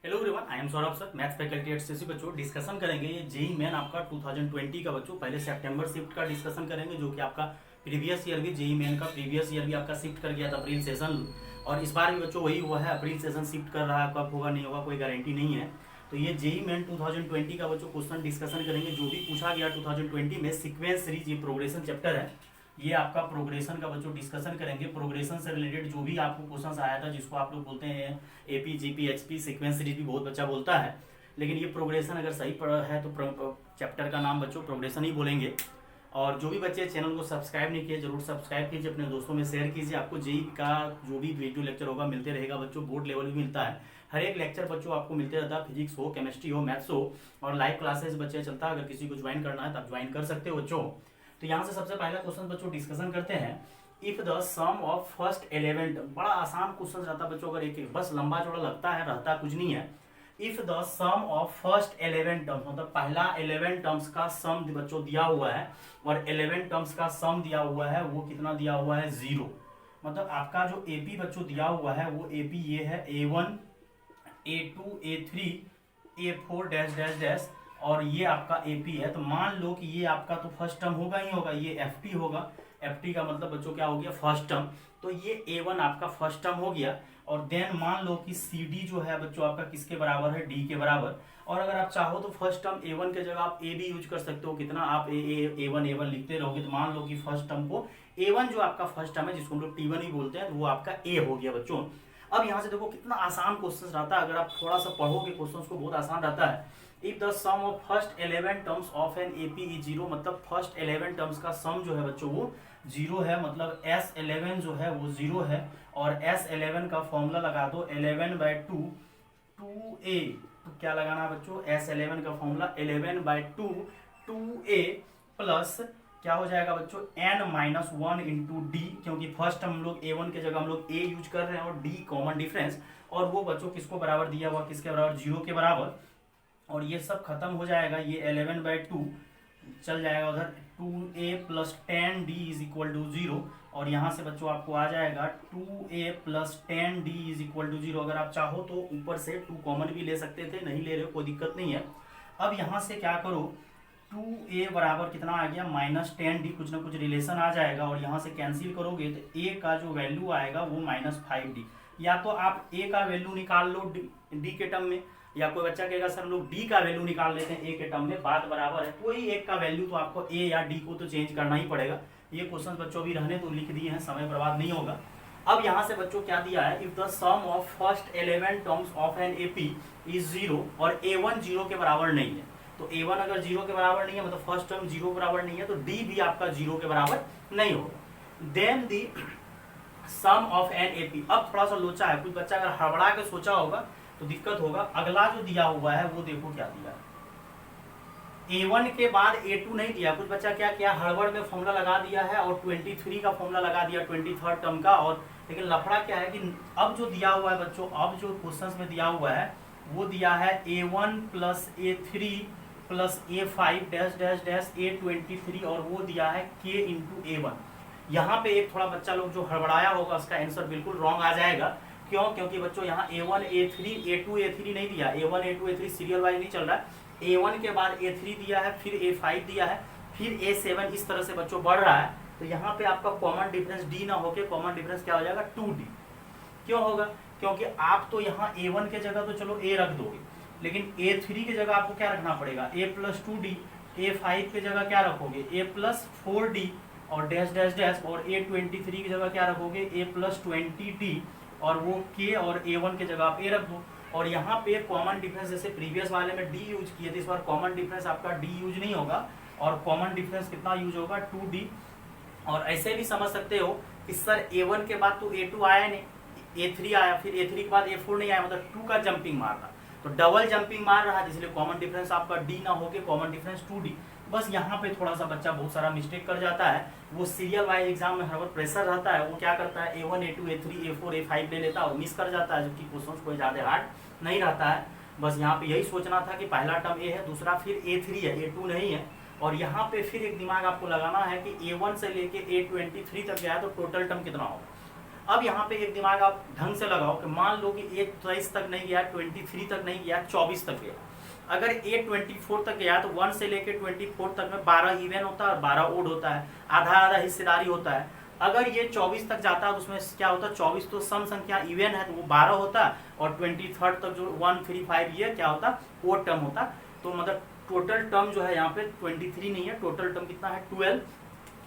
Hello everyone, I am Saurabh sir, maths faculty at CSC. बच्चों discussion करेंगे ये JEE main आपका 2020 का। बच्चों पहले सितंबर शिफ्ट का डिस्कशन करेंगे, जो कि आपका प्रीवियस ईयर भी जेई मेन का प्रीवियस ईयर भी आपका शिफ्ट कर गया था अप्रैल सेशन, और इस बार भी बच्चों वही हुआ है, अप्रैल सेशन शिफ्ट कर रहा है। कब होगा नहीं होगा कोई गारंटी नहीं है। तो ये जेई मेन 2020 का बच्चों क्वेश्चन डिस्कशन करेंगे, जो भी पूछा गया 2020 में। सीक्वेंस सीरीज ये प्रोग्रेशन चैप्टर है, ये आपका प्रोग्रेशन का बच्चों डिस्कशन करेंगे। प्रोग्रेशन से रिलेटेड जो भी आपको क्वेश्चन आया था, जिसको आप लोग बोलते हैं AP GP HP, sequence series भी बहुत बच्चा बोलता है, लेकिन ये प्रोग्रेशन अगर सही पढ़ा है तो चैप्टर का नाम बच्चों प्रोग्रेशन ही बोलेंगे। और जो भी बच्चे चैनल को सब्सक्राइब नहीं किए, जरूर सब्सक्राइब कीजिए, अपने दोस्तों में शेयर कीजिए। आपको जेई का जो भी वीडियो लेक्चर होगा मिलते रहेगा बच्चों, बोर्ड लेवल भी मिलता है। हर एक लेक्चर बच्चों आपको मिलते रहता है, फिजिक्स हो, केमिस्ट्री हो, मैथ्स हो, और लाइव क्लासेस बच्चे चलता है। अगर किसी को ज्वाइन करना है तो आप ज्वाइन कर सकते हो बच्चों। तो यहाँ से सबसे पहला क्वेश्चन बच्चों डिस्कशन करते हैं। If the sum of first 11, बड़ा आसान क्वेश्चन रहता है बच्चों, अगर एक बस लंबा चौड़ा लगता है, रहता कुछ नहीं है। If the sum of first 11 terms, मतलब पहला 11 टर्म्स का सम बच्चों दिया हुआ है, और 11 टर्म्स का सम दिया हुआ है, वो कितना दिया हुआ है? 0। मतलब आपका जो एपी बच्चों दिया हुआ है, वो एपी ये है A1 A2 A3 A4 dash dash dash, और ये आपका एपी है। तो मान लो कि ये आपका तो फर्स्ट टर्म होगा ही होगा, ये एफटी होगा। एफटी का मतलब बच्चों क्या हो गया? First term. तो ये A1 आपका फर्स्ट टर्म हो गया। और देन मान लो कि CD जो है बच्चों आपका किसके बराबर है? D के बराबर। और अगर आप चाहो तो फर्स्ट टर्म A1 के जगह आप A भी यूज कर सकते हो। कितना आप A1 लिखते रहोगे, तो मान लो कि फर्स्ट टर्म को A1 जो आपका फर्स्ट टर्म है, जिसको हम लोग T1 ही बोलते हैं, तो वो आपका A हो गया बच्चों। अब यहाँ से देखो कितना आसान क्वेश्चन रहता है, अगर आप थोड़ा सा पढ़ोगे क्वेश्चन को, बहुत आसान रहता है। If the sum of first 11 terms of an AP is 0, मतलब फर्स्ट 11 टर्म्स का सम जो है बच्चों वो 0 है, मतलब S11 जो है वो 0 है। और S11 का फॉर्मूला लगा दो 11/2 2a। तो क्या लगाना है बच्चों? S11 का फॉर्मूला 11/2 2a प्लस क्या हो जाएगा बच्चों? n-1 इंटू डी, क्योंकि फर्स्ट हम लोग A1 के जगह हम लोग A यूज कर रहे हैं, और D कॉमन डिफरेंस, और वो बच्चों किसको बराबर दिया हुआ? किसके बराबर? 0 के बराबर। और ये सब खत्म हो जाएगा, ये 11/2 चल जाएगा उधर, 2a plus 10d is equal to 0। और यहाँ से बच्चों आपको आ जाएगा 2a plus 10d is equal to 0। अगर आप चाहो तो ऊपर से 2 कॉमन भी ले सकते थे, नहीं ले रहे हो कोई दिक्कत नहीं है। अब यहाँ से क्या करो, 2a बराबर कितना आ गया? -10d, कुछ ना कुछ रिलेशन आ जाएगा, और यहाँ से कैंसिल करोगे तो a का जो वैल्यू आएगा वो -5d। या तो आप a का वैल्यू निकाल लो d के टर्म में, या कोई बच्चा कहेगा सर हम लोग डी का वैल्यू निकाल लेते हैं ए के टर्म में, बात बराबर है। कोई एक का वैल्यू तो आपको ए या डी को तो चेंज करना ही पड़ेगा। ये क्वेश्चन बच्चों भी रहने तो लिख दिए हैं, समय बर्बाद नहीं होगा। अब यहाँ से बच्चों क्या दिया है? If the sum of first 11 terms of an AP is 0, और A1 0 के बराबर नहीं है। तो A1 अगर 0 के बराबर नहीं है, मतलब फर्स्ट टर्म 0 के बराबर नहीं है, तो डी भी आपका 0 के बराबर नहीं होगा। Then the sum of an AP. अब थोड़ा सा लोचा है, कुछ बच्चा अगर हड़बड़ा के सोचा होगा तो दिक्कत होगा। अगला जो दिया हुआ है वो देखो क्या दिया है, A1 के बाद A2 नहीं दिया। कुछ बच्चा क्या किया, हड़बड़ में फॉर्मूला लगा दिया है, और 23 का फॉर्मूला लगा दिया 23rd टर्म का। और लेकिन लफड़ा क्या है कि अब जो दिया हुआ है बच्चों, अब जो क्वेश्चंस में दिया हुआ है वो दिया है A1 plus A3 plus A5 dash dash dash A23, और वो दिया है K इंटू A1। यहाँ पे एक थोड़ा बच्चा लोग जो हड़बड़ाया होगा, उसका आंसर बिल्कुल रॉन्ग आ जाएगा। क्यों? क्योंकि बच्चों यहाँ A1 A3 A2 A3 नहीं दिया, A1 A2 A3 serial wise नहीं चल रहा है। A1 के बाद A3 दिया है, फिर A5 दिया है, फिर A7, इस तरह से बच्चों बढ़ रहा है। तो यहाँ पे आपका कॉमन डिफरेंस D ना होके कॉमन डिफरेंस क्या हो जाएगा? 2D। क्यों होगा? क्योंकि आप तो यहाँ A1 के जगह तो चलो A रख दोगे, लेकिन A3 के जगह आपको क्या रखना पड़ेगा? A plus 2D। A5 के जगह क्या रखोगे? A प्लस 4D और डैश डैश डैश, और A23 की जगह क्या रखोगे? A प्लस 20D, और वो K और A1 के जगह आप A रख दो। और यहाँ पे कॉमन डिफरेंस, जैसे प्रीवियस वाले में D यूज किए थे, इस बार कॉमन डिफरेंस आपका D यूज नहीं होगा, और कॉमन डिफरेंस कितना यूज होगा? 2D। और ऐसे भी समझ सकते हो कि सर A1 के बाद तो A2 आया नहीं, A3 आया, फिर A3 के बाद A4 नहीं आया, मतलब 2 का जंपिंग मार रहा, तो डबल जंपिंग मार रहा है, इसलिए कॉमन डिफरेंस आपका D ना होके कॉमन डिफरेंस 2D। बस यहाँ पे थोड़ा सा बच्चा बहुत सारा मिस्टेक कर जाता है। वो सीरियल वाइज एग्जाम में हर बार प्रेशर रहता है, वो क्या करता है A1 A2 A3 A4 A5 ले लेता है, वो मिस कर जाता है, जबकि क्वेश्चन कोई ज़्यादा हार्ड नहीं रहता है। बस यहाँ पे यही सोचना था कि पहला टर्म A है, दूसरा फिर A3 है, A2 नहीं है। और यहाँ पे फिर एक दिमाग आपको लगाना है कि A1 से लेके A23 तक गया है, तो टोटल टर्म कितना होगा? अब यहाँ पे एक दिमाग आप ढंग से लगाओ कि मान लो कि ए 23 तक नहीं गया, 23 तक नहीं गया, 24 तक गया। अगर ए 24 तक गया तो 1 से लेके 24 तक में 12 इवन होता है और 12 ओड होता है, आधा आधा हिस्सेदारी होता है। अगर ये 24 तक जाता है तो उसमें क्या होता है, 24 तो सम संख्या इवन है तो वो 12 होता है, और 23 तक जो 135 ये क्या होता है, ओड टर्म होता। तो मतलब टोटल टर्म जो है यहाँ पे 23 नहीं है, टोटल टर्म कितना है 12।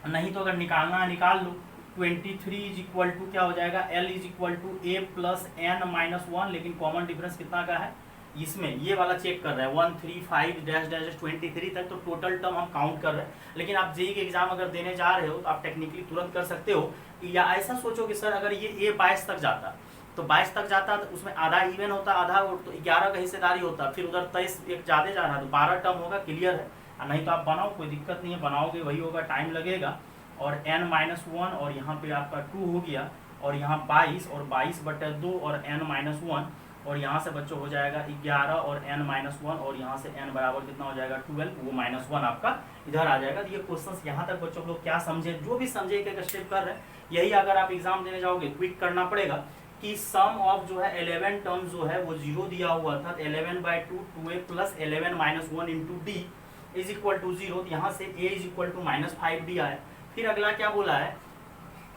नहीं तो अगर निकालना है निकाल लो, 23 इज इक्वल टू क्या हो जाएगा, L is equal to a plus n minus 1, लेकिन कॉमन डिफरेंस कितना का है इसमें, ये वाला चेक कर रहे हैं 135 डैश डैश 23 तक, तो टोटल टर्म हम काउंट कर रहे हैं। लेकिन आप जेई के एग्जाम अगर देने जा रहे हो तो आप टेक्निकली तुरंत कर सकते हो, या ऐसा सोचो कि सर अगर ये ए 22 तक जाता तो 22 तक जाता तो उसमें आधा इवन होता, आधा तो 11 का हिस्सेदारी होता, फिर उधर 23 एक ज़्यादा जा रहा है तो 12 टर्म होगा, क्लियर है। नहीं तो आप बनाओ, कोई दिक्कत नहीं है, बनाओगे वही होगा, टाइम लगेगा। और n-1 और यहाँ पे आपका 2 हो गया, और यहाँ 22 और 22/2 और n-1, और यहाँ से बच्चों हो जाएगा 11 और n-1, और यहाँ से n बराबर कितना हो जाएगा 12, वो -1 आपका इधर आ जाएगा। तो ये क्वेश्चन यहाँ तक बच्चों लोग क्या समझे, जो भी समझे एक एक स्टेप कर रहे हैं। यही अगर आप एग्जाम देने जाओगे क्विक करना पड़ेगा कि सम ऑफ जो है 11 टर्म जो है वो 0 दिया हुआ था, 11/2 2a plus 11-1 into d is equal to 0, यहाँ से a is equal to -5d आया। फिर अगला क्या बोला है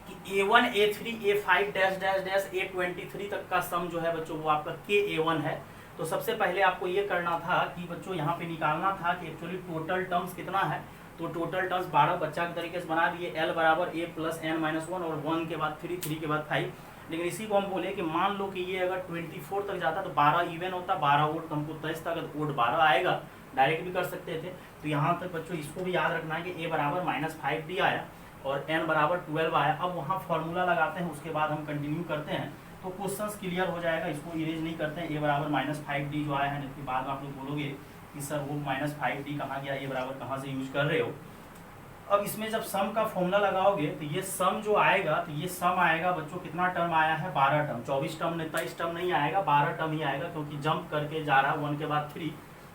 कि a1 a3 a5 dash dash dash a23 तक का सम जो है बच्चों वो आपका ka1 है। तो सबसे पहले आपको ये करना था कि बच्चों यहाँ पे निकालना था कि एक्चुअली टोटल टर्म्स कितना है। तो टोटल टर्म्स 12 बच्चा के तरीके से बना दिए, l बराबर a प्लस n-1 और 1 के बाद 3 3 के बाद 5। लेकिन इसी को हम बोले कि मान लो कि ये अगर 24 तक जाता तो 12 इवन होता, 12 ओड तो हमको 23 तक ओड 12 आएगा, डायरेक्ट भी कर सकते थे। तो यहाँ तक बच्चों इसको भी याद रखना है कि a बराबर -5d आया और n बराबर 12 आया। अब वहाँ फॉर्मूला लगाते हैं, उसके बाद हम कंटिन्यू करते हैं तो क्वेश्चंस क्लियर हो जाएगा। इसको इरेज नहीं करते हैं, a बराबर -5d जो आया है, इसके बाद आप लोग बोलोगे कि सर वो -5d कहाँ गया, a बराबर कहाँ से यूज कर रहे हो। अब इसमें जब सम का फॉर्मूला लगाओगे तो ये सम जो आएगा, तो ये सम आएगा बच्चों कितना टर्म आया है, 12 टर्म, 24 टर्म नहीं, 23 टर्म नहीं आएगा, 12 टर्म ही आएगा, क्योंकि जंप करके जा रहा है 1 के बाद 3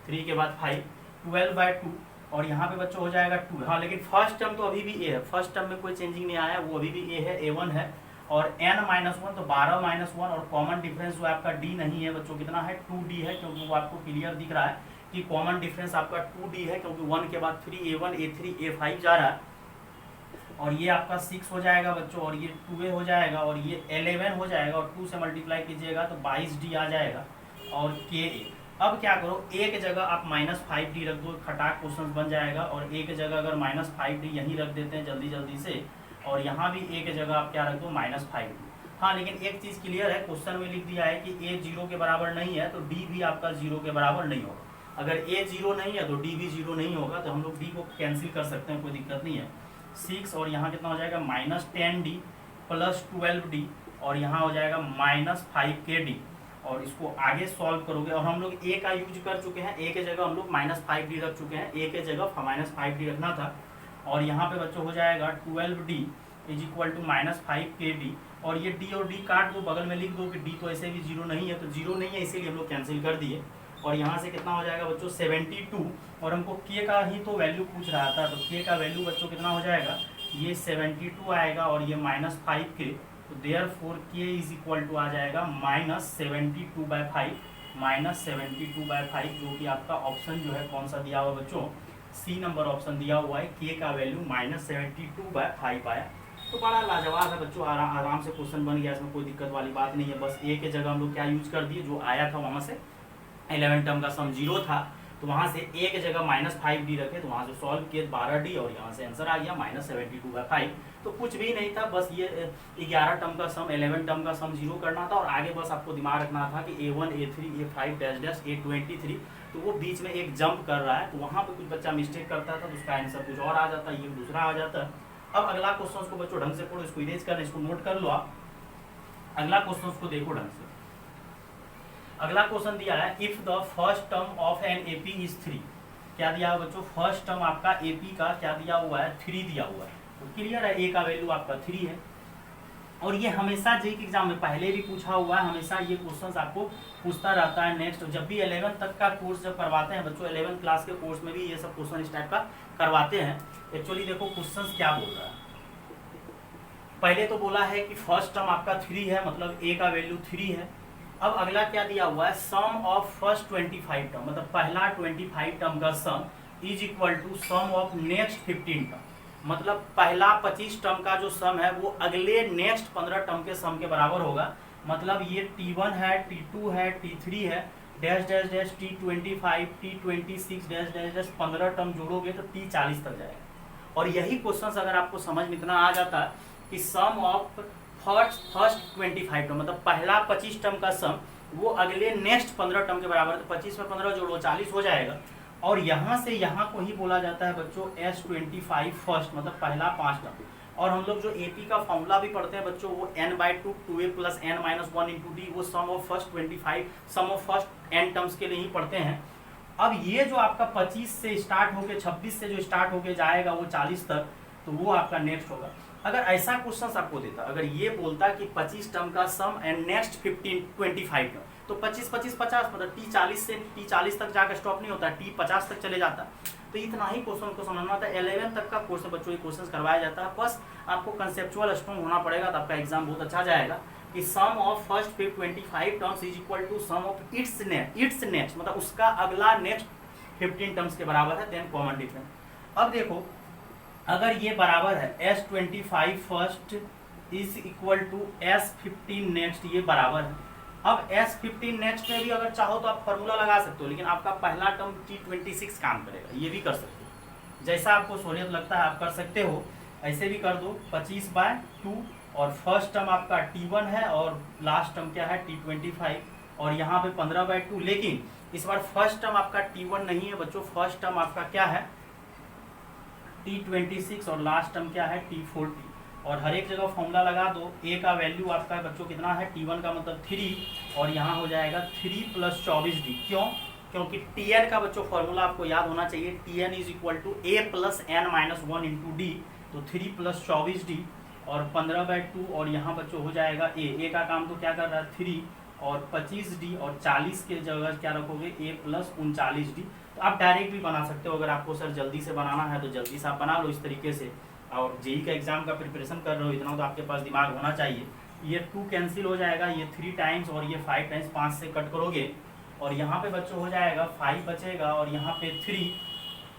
3 के बाद 5, 12/2 और यहाँ पे बच्चों हो जाएगा 2। हाँ लेकिन फर्स्ट टर्म तो अभी भी a है, फर्स्ट टर्म में कोई चेंजिंग नहीं आया, वो अभी भी a है, a1 है। और n-1 तो 12-1 और कॉमन डिफरेंस जो आपका d नहीं है बच्चों, कितना है 2d है, क्योंकि वो आपको क्लियर दिख रहा है कि कॉमन डिफरेंस आपका 2d है, क्योंकि 1 के बाद 3 a1 a3 a5 जा रहा है। और ये आपका 6 हो जाएगा बच्चों, और ये 2a हो जाएगा, और ये 11 हो जाएगा, और 2 से मल्टीप्लाई कीजिएगा तो 22d आ जाएगा, और ka। अब क्या करो, a की जगह आप -5d रख दो, खटाक क्वेश्चन बन जाएगा। और a की जगह अगर -5d यहीं रख देते हैं जल्दी जल्दी से, और यहाँ भी a की जगह आप क्या रख दो -5d। हाँ लेकिन एक चीज़ क्लियर है, क्वेश्चन में लिख दिया है कि a 0 के बराबर नहीं है तो d भी आपका 0 के बराबर नहीं होगा। अगर a 0 नहीं है तो d भी 0 नहीं होगा, तो हम लोग d को कैंसिल कर सकते हैं, कोई दिक्कत नहीं है। 6 और यहाँ कितना हो जाएगा -10d प्लस 12d, और यहाँ हो जाएगा -5kd। और इसको आगे सॉल्व करोगे, और हम लोग a का यूज कर चुके हैं, a के जगह हम लोग -5d रख चुके हैं, a के जगह -5d रखना था। और यहाँ पे बच्चों हो जाएगा 12d is equal to -5kd, और ये d और d काट दो, बगल में लिख दो कि d तो ऐसे भी 0 नहीं है, तो 0 नहीं है इसीलिए हम लोग कैंसिल कर दिए। और यहाँ से कितना हो जाएगा बच्चों 72, और हमको k का ही तो वैल्यू पूछ रहा था, तो k का वैल्यू बच्चों कितना हो जाएगा, ये 72 आएगा और ये -5k, तो therefore k is equal to आ जाएगा -72/5, -72/5, जो कि आपका ऑप्शन जो है कौन सा दिया हुआ बच्चों, सी नंबर ऑप्शन दिया हुआ है, k का वैल्यू -72/5 आया। तो बड़ा लाजवाब है बच्चों, आराम से क्वेश्चन बन गया, इसमें कोई दिक्कत वाली बात नहीं है। बस a के जगह हम लोग क्या यूज कर दिए, जो आया था वहाँ से 11 टर्म का सम 0 था, तो वहाँ से a की जगह -5d रखे, तो वहाँ से सॉल्व किए 12d, और यहाँ से आंसर आ गया -72/5। तो कुछ भी नहीं था, बस ये 11 टर्म का सम 11 टर्म का सम 0 करना था, और आगे बस आपको दिमाग रखना था कि a1 a3 a5 dash dash a23, तो वो बीच में एक जंप कर रहा है, तो वहाँ पे कुछ बच्चा मिस्टेक करता था तो उसका आंसर कुछ और आ जाता, ये दूसरा आ जाता। अब अगला क्वेश्चन को बच्चों ढंग से पढ़ो, इसको इरेज करना, इसको नोट कर लो आप। अगला क्वेश्चन को देखो ढंग से। अगला क्वेश्चन दिया है, if the first term of an AP is 3। क्या दिया हुआ बच्चों, फर्स्ट टर्म आपका एपी का क्या दिया हुआ है, 3 दिया हुआ है। तो क्लियर है, ए का वैल्यू आपका 3 है, और ये हमेशा जेईई के एग्जाम में पहले भी पूछा हुआ है, हमेशा ये क्वेश्चंस आपको पूछता रहता है। नेक्स्ट जब भी 11 तक का कोर्स जब करवाते हैं बच्चों, 11 क्लास के कोर्स में भी ये सब क्वेश्चन इस टाइप का करवाते हैं। एक्चुअली देखो क्वेश्चंस क्या बोल रहा है, पहले तो बोला है कि फर्स्ट टर्म आपका 3 है, मतलब ए का वैल्यू 3 है। अब अगला क्या दिया हुआ है, सम ऑफ फर्स्ट 25 टर्म, मतलब पहला 25 टर्म का sum is equal to sum of next 15 term, मतलब पहला 25 टर्म का जो सम है वो अगले नेक्स्ट 15 टर्म के सम के बराबर होगा। मतलब ये T1 है, T2 है, T3 है, dash dash dash T25, T26 dash dash dash 15 term जोड़ोगे तो T40 तक जाएगा। और यही क्वेश्चन अगर आपको समझ में इतना आ जाता कि सम ऑफ फर्स्ट 25 टर्म, मतलब पहला 25 टर्म का सम वो अगले नेक्स्ट 15 टर्म के बराबर, तो 25 में 15 जोड़ो 40 हो जाएगा। और यहाँ से यहाँ को ही बोला जाता है बच्चों S25 फर्स्ट, मतलब पहला 5 टर्म। और हम लोग जो एपी का फॉर्मूला भी पढ़ते हैं बच्चों, वो n/2 2a + n-1 × d, वो sum of first 25 sum of first n terms के लिए ही पढ़ते हैं। अब ये जो आपका 25 से स्टार्ट होके 26 से जो स्टार्ट होके जाएगा वो 40 तक, तो वो आपका नेक्स्ट होगा। अगर ऐसा क्वेश्चन आपको देता, अगर ये बोलता कि 25 टर्म का सम एंड नेक्स्ट 25 टर्म, तो 25 25 50, मतलब T40 से T40 तक जाकर स्टॉप नहीं होता, T50 तक चले जाता। तो इतना ही क्वेश्चन को समझना होता है। 11 तक का कोर्स बच्चों ये क्वेश्चन करवाया जाता है, बस आपको कंसेप्चुअल स्ट्रॉन्ग होना पड़ेगा, तो आपका एग्जाम बहुत अच्छा जाएगा। कि sum of first 25 terms is equal to sum of its next, मतलब उसका अगला नेक्स्ट 15 टर्म्स के बराबर है, देन कॉमन डिफरेंस। अब देखो अगर ये बराबर है S25 first is equal to S15 next, ये बराबर है। अब S15 नेक्स्ट में भी अगर चाहो तो आप फॉर्मूला लगा सकते हो, लेकिन आपका पहला टर्म T26 काम करेगा, ये भी कर सकते हो। जैसा आपको सहूलियत लगता है आप कर सकते हो, ऐसे भी कर दो 25/2, और फर्स्ट टर्म आपका T1 है और लास्ट टर्म क्या है T25, और यहाँ पे 15/2। लेकिन इस बार फर्स्ट टर्म आपका T1 नहीं है बच्चों, फर्स्ट टर्म आपका क्या है T26 और लास्ट टर्म क्या है T40। और हर एक जगह फॉर्मूला लगा दो। ए का वैल्यू आपका बच्चों कितना है, T1 का मतलब 3, और यहाँ हो जाएगा 3 + 24d। क्यों? क्योंकि Tn का बच्चों फॉर्मूला आपको याद होना चाहिए, Tn is equal to a + n-1 × d, तो 3 + 24d और 15/2, और यहाँ बच्चों हो जाएगा ए का काम तो क्या कर रहा है 3 और 25d, और 40 के जगह क्या रखोगे a + 39d। तो आप डायरेक्ट भी बना सकते हो, अगर आपको सर जल्दी से बनाना है तो जल्दी से आप बना लो इस तरीके से। और जेई का एग्जाम का प्रिपरेशन कर रहे हो, इतना तो आपके पास दिमाग होना चाहिए। ये 2 कैंसिल हो जाएगा, ये 3 टाइम्स और ये 5 टाइम्स, 5 से कट करोगे और यहाँ पे बच्चों हो जाएगा 5 बचेगा, और यहाँ पे 3,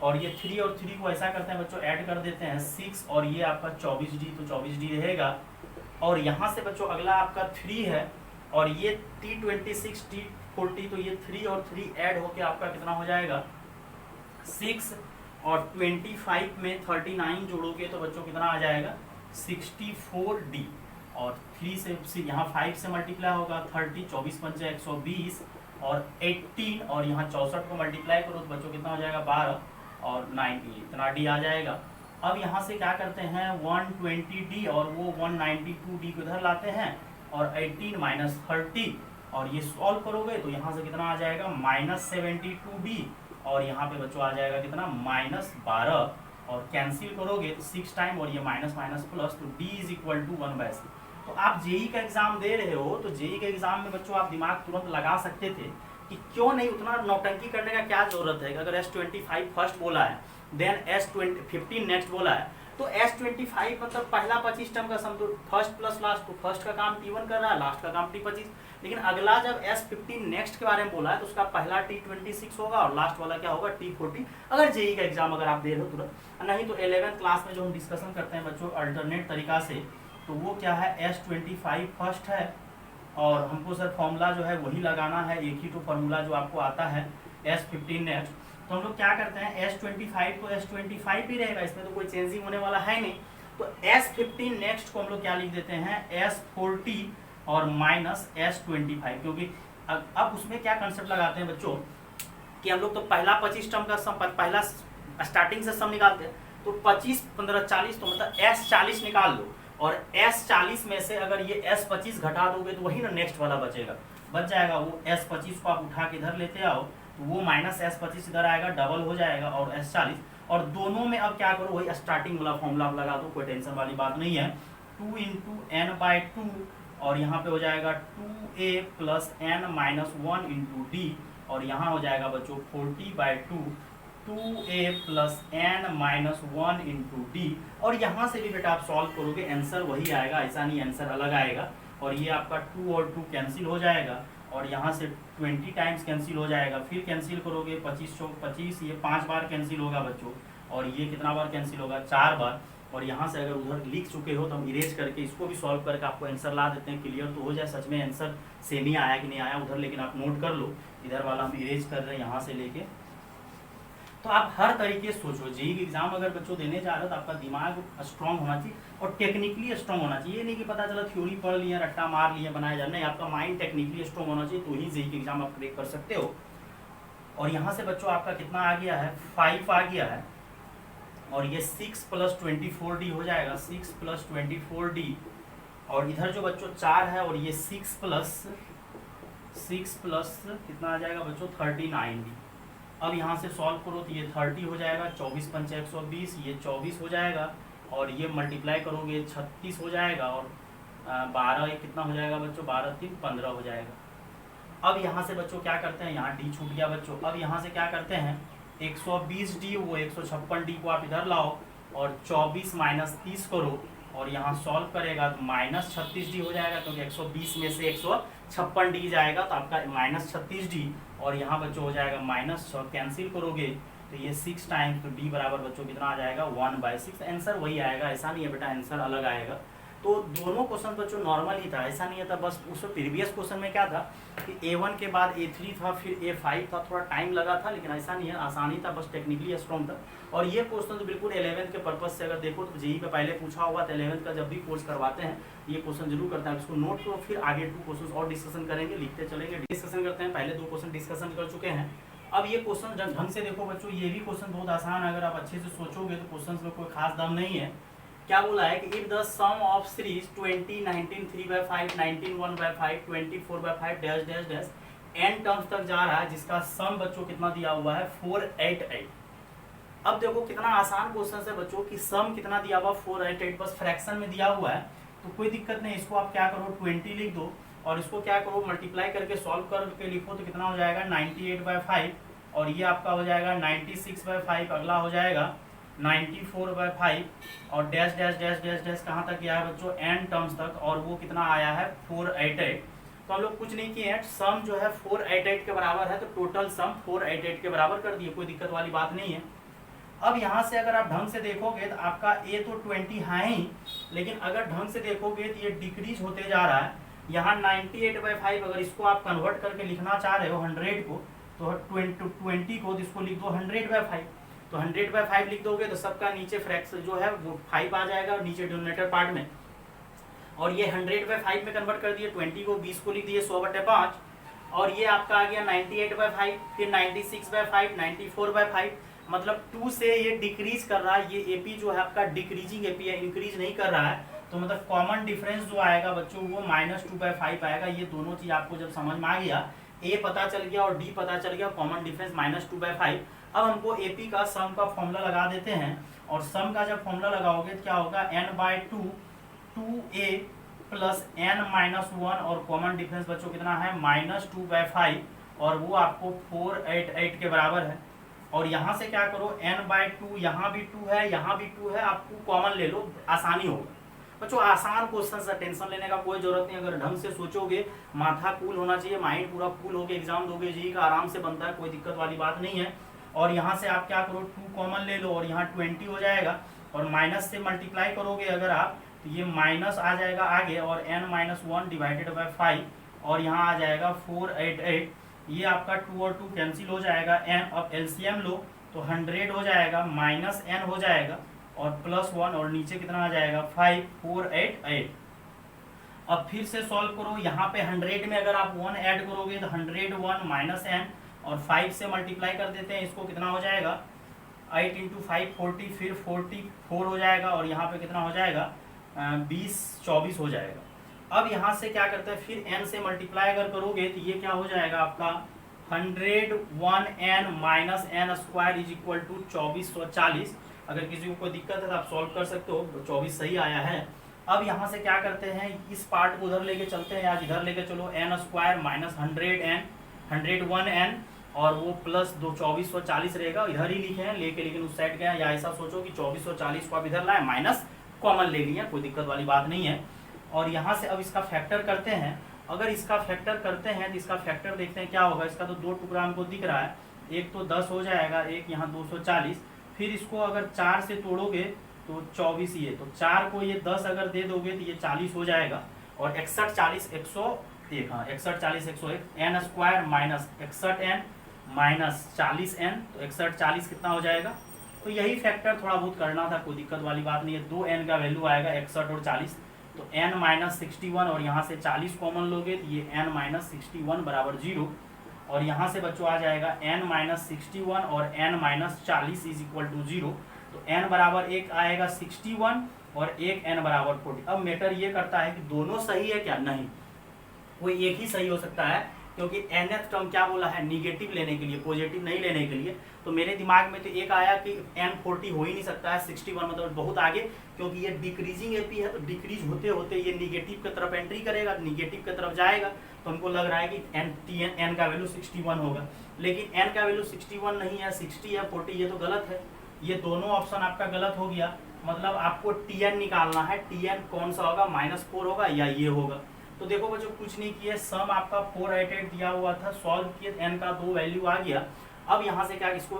और ये 3 और 3 को ऐसा करते हैं बच्चों ऐड कर देते हैं 6, और ये आपका 24d, तो 24d रहेगा। और यहाँ से बच्चों अगला आपका 3 है, और ये T26 T40, तो ये 3 और 3 ऐड होके आपका कितना हो जाएगा 6, और 25 में 39 जोड़ोगे तो बच्चों कितना आ जाएगा 64d, और 3 से यहाँ 5 से मल्टीप्लाई होगा 30, 24 पंचे 120, और 18, और यहाँ 64 को मल्टीप्लाई करो तो बच्चों कितना हो जाएगा 12, और 90, इतना d आ जाएगा। अब यहाँ से क्या करते हैं 120d और वो 192d को इधर लाते हैं, और 18 - 30, और ये सॉल्व करोगे तो यहाँ से कितना आ जाएगा -72d, और यहाँ पे बच्चों आ जाएगा कितना -12, और कैंसिल करोगे तो 6 टाइम, और ये माइनस माइनस प्लस, तो d इज इक्वल टू 1/6। तो आप जेई का एग्जाम दे रहे हो, तो जेई के एग्जाम में बच्चों आप दिमाग तुरंत लगा सकते थे कि क्यों नहीं, उतना नौटंकी करने का क्या जरूरत है। अगर S25 फर्स्ट बोला है, देन S15 नेक्स्ट बोला है, तो S25 मतलब पहला 25 टर्म का सम, तो फर्स्ट प्लस लास्ट, तो फर्स्ट का काम T1 कर रहा है, लास्ट का काम T25। लेकिन अगला जब S15 नेक्स्ट के बारे में बोला है तो उसका पहला T26 होगा और लास्ट वाला क्या होगा T40। अगर जेई का एग्जाम अगर आप दे रहे हो तुरंत, नहीं तो 11th क्लास में जो हम डिस्कशन करते हैं बच्चों अल्टरनेट तरीका से, तो वो क्या है S25 फर्स्ट है, और हमको सर फॉर्मूला जो है वही लगाना है, एक ही तो फॉर्मूला जो आपको आता है S15 नेक्स्ट। तो हम लोग क्या करते हैं S25 को S25 ही रहेगा, इसमें तो कोई चेंजिंग होने वाला है नहीं। तो S15 नेक्स्ट को हम लोग क्या लिख देते हैं S40 और -S25, क्योंकि अब उसमें क्या कंसेप्ट लगाते हैं बच्चों कि हम लोग तो पहला 25 टर्म का सम, पहला स्टार्टिंग से सम निकालते हैं, तो 25 15 40, तो मतलब S40 निकाल लो, और S40 में से अगर ये S25 घटा दोगे तो वही ना नेक्स्ट वाला बचेगा, बच जाएगा। वो S25 को आप उठा के इधर लेते आओ, तो वो -S25 इधर आएगा, डबल हो जाएगा, और S40, और दोनों में अब क्या करो वही स्टार्टिंग वाला फॉर्मूला आप लगा दो, कोई टेंशन वाली बात नहीं है। 2 × n/2, और यहाँ पे हो जाएगा 2a + n - 1 × d, और यहाँ हो जाएगा बच्चों 40/2, 2a plus n minus 1 into D. और यहाँ से भी बेटा आप सॉल्व करोगे आंसर वही आएगा, ऐसा नहीं आंसर अलग आएगा। और ये आपका 2 और 2 कैंसिल हो जाएगा और यहाँ से 20 टाइम्स कैंसिल हो जाएगा, फिर कैंसिल करोगे 25 चौक 25, ये 5 बार कैंसिल होगा बच्चों। और ये कितना बार कैंसिल होगा, 4 बार। और यहाँ से अगर उधर लिख चुके हो तो हम इरेज करके इसको भी सॉल्व करके आपको आंसर ला देते हैं, क्लियर तो हो जाए सच में आंसर सेम ही आया कि नहीं आया उधर, लेकिन आप नोट कर लो इधर वाला हम इरेज कर रहे हैं यहाँ से लेके। तो आप हर तरीके से सोचो, जेईई एग्जाम अगर बच्चों देने जा रहे हो तो आपका दिमाग स्ट्रांग होना चाहिए और टेक्निकली स्ट्रांग होना चाहिए। ये नहीं कि पता चला थ्योरी पढ़ लिए रट्टा मार लिए बनाया जा, नहीं, आपका माइंड टेक्निकली स्ट्रांग होना चाहिए तो ही जेईई एग्जाम आप क्रैक कर सकते हो। और यहाँ से बच्चों आपका कितना आ गया है, 5 आ गया है। और ये 6 प्लस 24d हो जाएगा, 6 प्लस 24d। और इधर जो बच्चों 4 है और ये 6 प्लस कितना आ जाएगा बच्चों, 39d। अब यहाँ से सॉल्व करो तो ये 30 हो जाएगा, 24 पंच 120, ये 24 हो जाएगा। और ये मल्टीप्लाई करोगे 36 हो जाएगा। और 12 कितना हो जाएगा बच्चों, 12 3 15 हो जाएगा। अब यहाँ से बच्चों क्या करते हैं, यहाँ डी छूट गया बच्चों। अब यहाँ से क्या करते हैं, 120d वो 156d को आप इधर लाओ और 24 माइनस 30 करो और यहाँ सॉल्व करेगा तो माइनस 36d हो जाएगा, क्योंकि 120 में से 156d जाएगा तो आपका माइनस 36d। और यहाँ बच्चों हो जाएगा माइनस 6, कैंसिल करोगे तो ये 6 टाइम्स, तो d बराबर बच्चों कितना आ जाएगा, 1/6। आंसर वही आएगा, ऐसा नहीं है बेटा आंसर अलग आएगा। तो दोनों क्वेश्चन बच्चों नॉर्मल ही था, ऐसा नहीं था। बस उस प्रीवियस क्वेश्चन में क्या था कि A1 के बाद A3 था, फिर A5 था, थोड़ा टाइम लगा था, लेकिन ऐसा नहीं है, आसानी था, बस टेक्निकली स्ट्रॉन्ग था। और ये क्वेश्चन तो बिल्कुल 11th के पर्पज से अगर देखो तो जेईई पे पहले पूछा हुआ था, 11th का जब भी कोर्स करवाते हैं ये क्वेश्चन जरूर करते हैं। इसको नोट करो, फिर आगे 2 क्वेश्चन और डिस्कशन करेंगे, लिखते चलेंगे, डिस्कशन करते हैं। पहले 2 क्वेश्चन डिस्कशन कर चुके हैं। अब ये क्वेश्चन ढंग से देखो बच्चों, ये भी क्वेश्चन बहुत आसान है, अगर आप अच्छे से सोचोगे तो क्वेश्चन में कोई खास दम नहीं है। क्या बोला है कि if the sum of series 20, 19, 3/5, 19, 1/5, 24/5 dash dash dash n terms तक जा रहा है, जिसका सम बच्चों कितना दिया हुआ है, 488। अब देखो कितना आसान क्वेश्चन है बच्चों कि सम कितना दिया हुआ, 488, बस फ्रैक्शन में दिया हुआ है तो कोई दिक्कत नहीं। इसको आप क्या करो, 20 लिख दो और इसको क्या करो, मल्टीप्लाई करके सॉल्व करके लिखो तो कितना हो जाएगा, 98/5। और ये आपका हो जाएगा 96/5, अगला हो जाएगा 94/5 और dash dash dash dash dash कहाँ तक गया है बच्चों, n टर्म्स तक, और वो कितना आया है, 488। तो हम लोग कुछ नहीं किए हैं, सम जो है 488 के बराबर है, तो टोटल सम 488 के बराबर कर दिए, कोई दिक्कत वाली बात नहीं है। अब यहाँ से अगर आप ढंग से देखोगे तो आपका a तो 20 है ही, लेकिन अगर ढंग से देखोगे तो ये डिक्रीज होते जा रहा है। यहाँ 98/5 अगर इसको आप कन्वर्ट करके लिखना चाह रहे हो 100 को, तो 20 को, तो इसको लिख दो 100/5। तो 100/5 लिख दोगे तो सबका नीचे फ्रैक्शन जो है वो 5 आ जाएगा और नीचे डिनोमिनेटर पार्ट में। और ये 100/5 में कन्वर्ट कर दिए, 20 को 20 को लिख दिए 100/5। और ये आपका आ गया 98/5, फिर 96/5, 94/5। मतलब 2 से ये डिक्रीज कर रहा है, ये एपी जो है आपका डिक्रीजिंग एपी है, इंक्रीज नहीं कर रहा है। तो मतलब कॉमन डिफरेंस जो आएगा बच्चों वो -2/5 आएगा। ये दोनों चीज आपको जब समझ में आ गया, ए पता चल गया और डी पता चल गया, कॉमन डिफरेंस -2/5। अब हमको एपी का सम का फॉर्मूला लगा देते हैं, और सम का जब फॉर्मूला लगाओगे तो क्या होगा, n/2 2a प्लस n-1, और कॉमन डिफरेंस बच्चों कितना है, -2/5, और वो आपको 488 के बराबर है। और यहाँ से क्या करो, n/2, यहाँ भी 2 है, यहाँ भी 2 है, आपको कॉमन ले लो, आसानी होगा बच्चों। आसान क्वेश्चन से टेंशन लेने का कोई जरूरत नहीं, अगर ढंग से सोचोगे, माथा कूल होना चाहिए, माइंड पूरा कूल होकर एग्जाम दोगे, जेईई का आराम से बनता है, कोई दिक्कत वाली बात नहीं है। और यहाँ से आप क्या करो, 2 कॉमन ले लो और यहाँ 20 हो जाएगा, और माइनस से मल्टीप्लाई करोगे अगर आप तो ये माइनस आ जाएगा आगे, और n-1 डिवाइडेड बाय 5, और यहाँ आ जाएगा 488। ये आपका 2 और 2 कैंसिल हो जाएगा, n अब एलसीएम लो तो 100 हो जाएगा, माइनस n हो जाएगा और +1, और नीचे कितना आ जाएगा 5, 488। अब फिर से सॉल्व करो, यहाँ पे 100 में अगर आप 1 ऐड करोगे तो 101 माइनस n, और 5 से मल्टीप्लाई कर देते हैं इसको, कितना हो जाएगा 8 × 5 40, फिर 44 हो जाएगा, और यहाँ पे कितना हो जाएगा 24 हो जाएगा। अब यहाँ से क्या करते हैं, फिर n से मल्टीप्लाई अगर करोगे तो ये क्या हो जाएगा आपका 101n minus n square is equal to 2440। अगर किसी को कोई दिक्कत है तो आप सॉल्व कर सकते हो, 24 सही आया है। अब यहाँ से क्या करते हैं, इस पार्ट को उधर लेके चलते हैं, आज इधर लेके चलो, n square minus 100n 101n, और वो प्लस 2440 रहेगा, इधर ही लिखे हैं लेके, लेकिन उस साइड गए हैं, या ऐसा सोचो कि 2440 को आप इधर लाए, माइनस कॉमन ले लिया, कोई दिक्कत वाली बात नहीं है। और यहाँ से अब इसका फैक्टर करते हैं। अगर इसका फैक्टर करते हैं तो इसका फैक्टर देखते हैं क्या होगा। इसका तो 2 टुकड़ा हमको दिख रहा है, एक तो 10 हो जाएगा, एक यहाँ 240, फिर इसको अगर 4 से तोड़ोगे तो 24 ये, तो 4 को ये 10 अगर दे दोगे तो ये 40 हो जाएगा। और 61 40 101, हाँ 61 40 101, N square minus 61n minus 40n, तो 61 40 कितना हो जाएगा। तो यही फैक्टर थोड़ा बहुत करना था, कोई दिक्कत वाली बात नहीं है। 2n का वैल्यू आएगा 61 और 40, तो n माइनस 61 और यहाँ से 40 कॉमन लोगे तो ये n माइनस 61 बराबर 0। और यहाँ से बच्चों आ जाएगा n माइनस 61 और n minus 40 is equal to 0। तो n बराबर 1 आएगा 61 और 1 n बराबर 40। अब मैटर ये करता है कि दोनों सही है क्या, नहीं, कोई एक ही सही हो सकता है, क्योंकि nth टर्म क्या बोला है, निगेटिव लेने के लिए, पॉजिटिव नहीं लेने के लिए। तो मेरे दिमाग में तो एक आया कि n 40 हो ही नहीं सकता है, 61 मतलब बहुत आगे, क्योंकि ये डिक्रीजिंग एपी है, तो डिक्रीज होते होते ये निगेटिव की तरफ एंट्री करेगा, निगेटिव की तरफ जाएगा, तो हमको लग रहा है कि n का वैल्यू 61 होगा। लेकिन n का वैल्यू 61 नहीं है, 60 है, 40, ये तो गलत है। ये दोनों ऑप्शन आपका गलत हो गया। मतलब आपको tn निकालना है, tn कौन सा होगा, -4 होगा या ये होगा। तो देखो बच्चों कुछ नहीं किए, सम आपका 488 दिया हुआ था, सॉल्व किए, n का 2 वैल्यू आ गया। अब यहाँ से क्या, इसको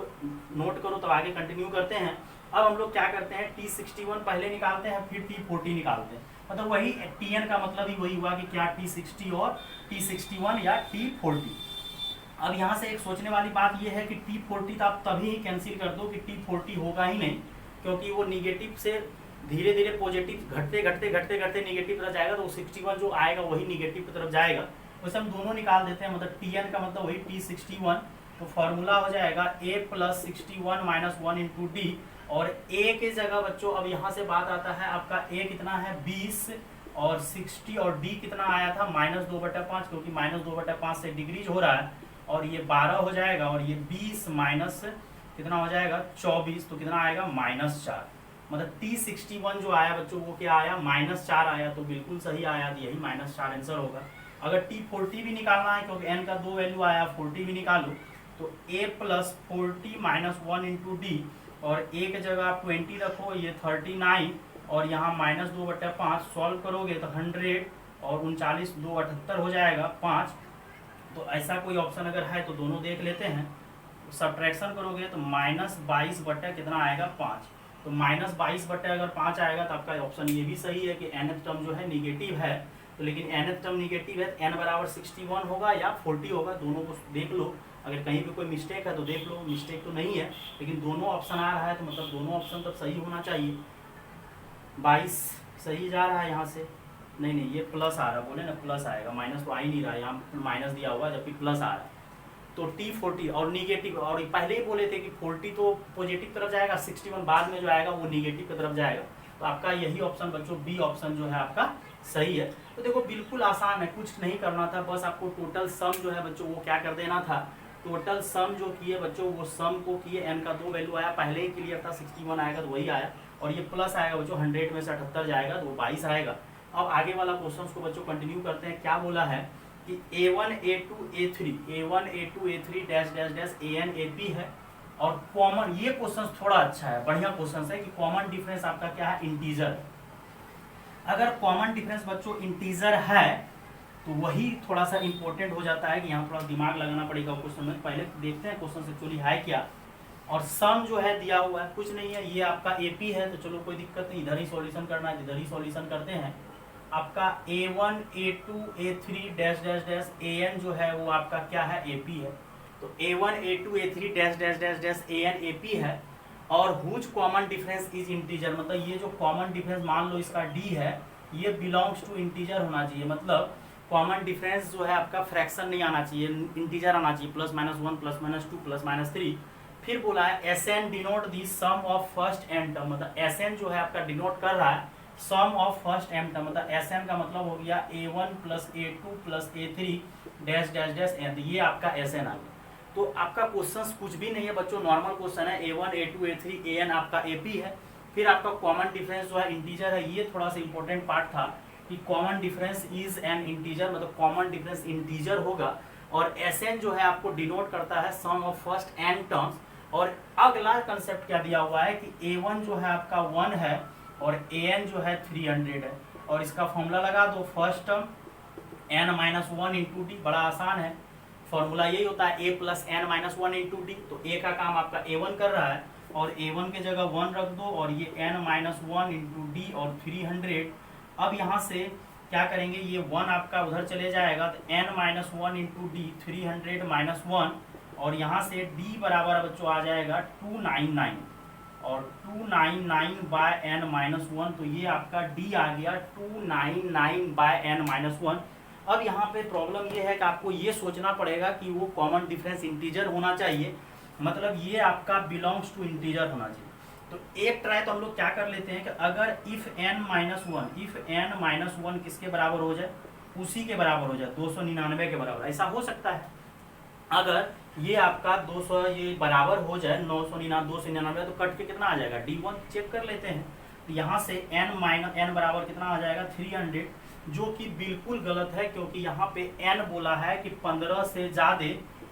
नोट करो, तो आगे कंटिन्यू करते हैं। अब हम लोग क्या करते हैं, T61 पहले निकालते हैं, फिर T40 निकालते हैं। मतलब वही tn का मतलब ही वही हुआ कि क्या T60 और T61 या T40। अब यहाँ से एक सोचने वाली बात यह है कि T40 तो आप तभी ही कैंसिल कर दो कि T40 होगा ही नहीं, क्योंकि वो निगेटिव से धीरे धीरे पॉजिटिव घटते घटते घटते घटते निगेटिव तरफ जाएगा, तो 61 जो आएगा वही निगेटिव की तरफ जाएगा। वैसे हम दोनों निकाल देते हैं, मतलब tn का मतलब वही T61। तो फॉर्मूला हो जाएगा a plus 61 minus 1 into D. और a की जगह बच्चों अब यहाँ से बात आता है, आपका a कितना है 20 और 60, और d कितना आया था -2/5, क्योंकि -2/5 से डिक्रीज हो रहा है, और ये 12 हो जाएगा, और ये 20 माइनस कितना हो जाएगा 24, तो कितना आएगा -4। मतलब T61 जो आया बच्चों वो क्या आया, -4 आया, तो बिल्कुल सही आया, यही -4 आंसर होगा। अगर T40 भी निकालना है, क्योंकि n का 2 वैल्यू आया, 40 भी निकालो, तो a plus 40 minus 1 into D, और a की जगह आप 20 रखो, ये 39, और यहाँ -2/5 सॉल्व करोगे तो 100, और 39 2 78 हो जाएगा 5। तो ऐसा कोई ऑप्शन अगर है तो दोनों देख लेते हैं। सब्ट्रैक्शन करोगे तो -22 बटे कितना आएगा 5, तो -22 बटे अगर 5 आएगा तो आपका ऑप्शन ये भी सही है कि nth टर्म जो है निगेटिव है। तो लेकिन nth टर्म निगेटिव है, n बराबर 61 होगा या 40 होगा, दोनों को देख लो। अगर कहीं पे कोई मिस्टेक है तो देख लो, मिस्टेक तो नहीं है, लेकिन दोनों ऑप्शन आ रहा है तो मतलब दोनों ऑप्शन तब सही होना चाहिए। 22 सही जा रहा है यहाँ से, नहीं ये प्लस आ रहा है, बोले ना प्लस आएगा, माइनस तो आ ही नहीं रहा है, यहाँ माइनस दिया हुआ जबकि प्लस आ रहा है। तो T40 और निगेटिव, और पहले ही बोले थे कि 40 तो पॉजिटिव तरफ जाएगा, 61 बाद में जो आएगा वो निगेटिव की तरफ जाएगा। तो आपका यही ऑप्शन बच्चों बी ऑप्शन जो है आपका सही है। तो देखो बिल्कुल आसान है, कुछ नहीं करना था, बस आपको टोटल सम जो है बच्चों वो क्या कर देना था, टोटल सम जो किए बच्चों वो सम को किए, n का 2 वैल्यू आया, पहले ही क्लियर था 61 आएगा तो वही आया, और ये प्लस आएगा बच्चों 100 में से 78 जाएगा तो 22 आएगा। अब आगे वाला क्वेश्चन को बच्चों कंटिन्यू करते हैं। क्या बोला है कि A1 A2 A3 dash dash dash AN AP है, और कॉमन, ये क्वेश्चन थोड़ा अच्छा है, बढ़िया क्वेश्चन है कि कॉमन डिफरेंस आपका क्या है, इंटीजर। अगर कॉमन डिफरेंस बच्चों इंटीजर है तो वही थोड़ा सा इंपॉर्टेंट हो जाता है कि यहाँ थोड़ा दिमाग लगाना पड़ेगा क्वेश्चन में। पहले देखते हैं क्वेश्चन एक्चुअली है क्या। और सम जो है दिया हुआ है, कुछ नहीं है, ये आपका AP है, तो चलो कोई दिक्कत नहीं, इधर ही सॉल्यूशन करना है, इधर ही सॉल्यूशन करते हैं। आपका A1 A2 A3 dash dash dash AN जो है वो आपका क्या है, AP है। तो A1 A2 A3 dash dash dash dash AN AP है, और whose common difference is integer, मतलब ये जो कॉमन डिफरेंस मान लो इसका D है, ये बिलोंग्स टू इंटीजर होना चाहिए। मतलब कॉमन डिफरेंस जो है आपका फ्रैक्शन नहीं आना चाहिए, इंटीजर आना चाहिए, +-1 +-2 +-3। फिर बोला है SN denote the sum of first m term, मतलब SN जो है आपका डिनोट कर रहा है sum of first m term, मतलब SN का मतलब हो गया A1 + A2 + A3 dash dash dash N, ये आपका SN आ गया। तो आपका क्वेश्चन कुछ भी नहीं है बच्चों, नॉर्मल क्वेश्चन है, A1 A2 A3 AN आपका AP है। फिर आपका कॉमन डिफरेंस जो है इंटीजर है, ये थोड़ा सा इंपॉर्टेंट पार्ट था कि common difference is an integer, मतलब कॉमन डिफरेंस इंटीजर होगा और Sn जो है आपको डिनोट करता है sum of first n terms. और अगला कंसेप्ट क्या दिया हुआ है कि A1 जो है आपका 1 है और An जो है 300 है। और इसका फॉर्मूला लगा दो, first term n-1 into D, बड़ा आसान है, फॉर्मूला यही होता है a plus n-1 into D. तो a का काम आपका A1 कर रहा है और A1 के जगह 1 रख दो और ये n-1 इंटू डी और 300। अब यहाँ से क्या करेंगे, ये 1 आपका उधर चले जाएगा तो n-1 इंटू डी 300 माइनस 1 और यहाँ से d बराबर बच्चों आ जाएगा 299 और 299 बाय n-1, तो ये आपका d आ गया 299 बाय n-1। अब यहाँ पे प्रॉब्लम ये है कि आपको ये सोचना पड़ेगा कि वो कॉमन डिफरेंस इंटीजर होना चाहिए, मतलब ये आपका बिलोंग्स टू इंटीजर होना चाहिए। तो एक ट्राई तो हम लोग क्या कर लेते हैं कि अगर इफ n-1 किसके बराबर हो जाए, उसी के बराबर हो जाए, 299 के बराबर, ऐसा हो सकता है। अगर ये आपका 200 ये बराबर हो जाए 299 तो कट के कितना आ जाएगा d1, चेक कर लेते हैं। तो यहाँ से n बराबर कितना आ जाएगा 300, जो कि बिल्कुल गलत है क्योंकि यहाँ पे n बोला है कि 15 से ज़्यादा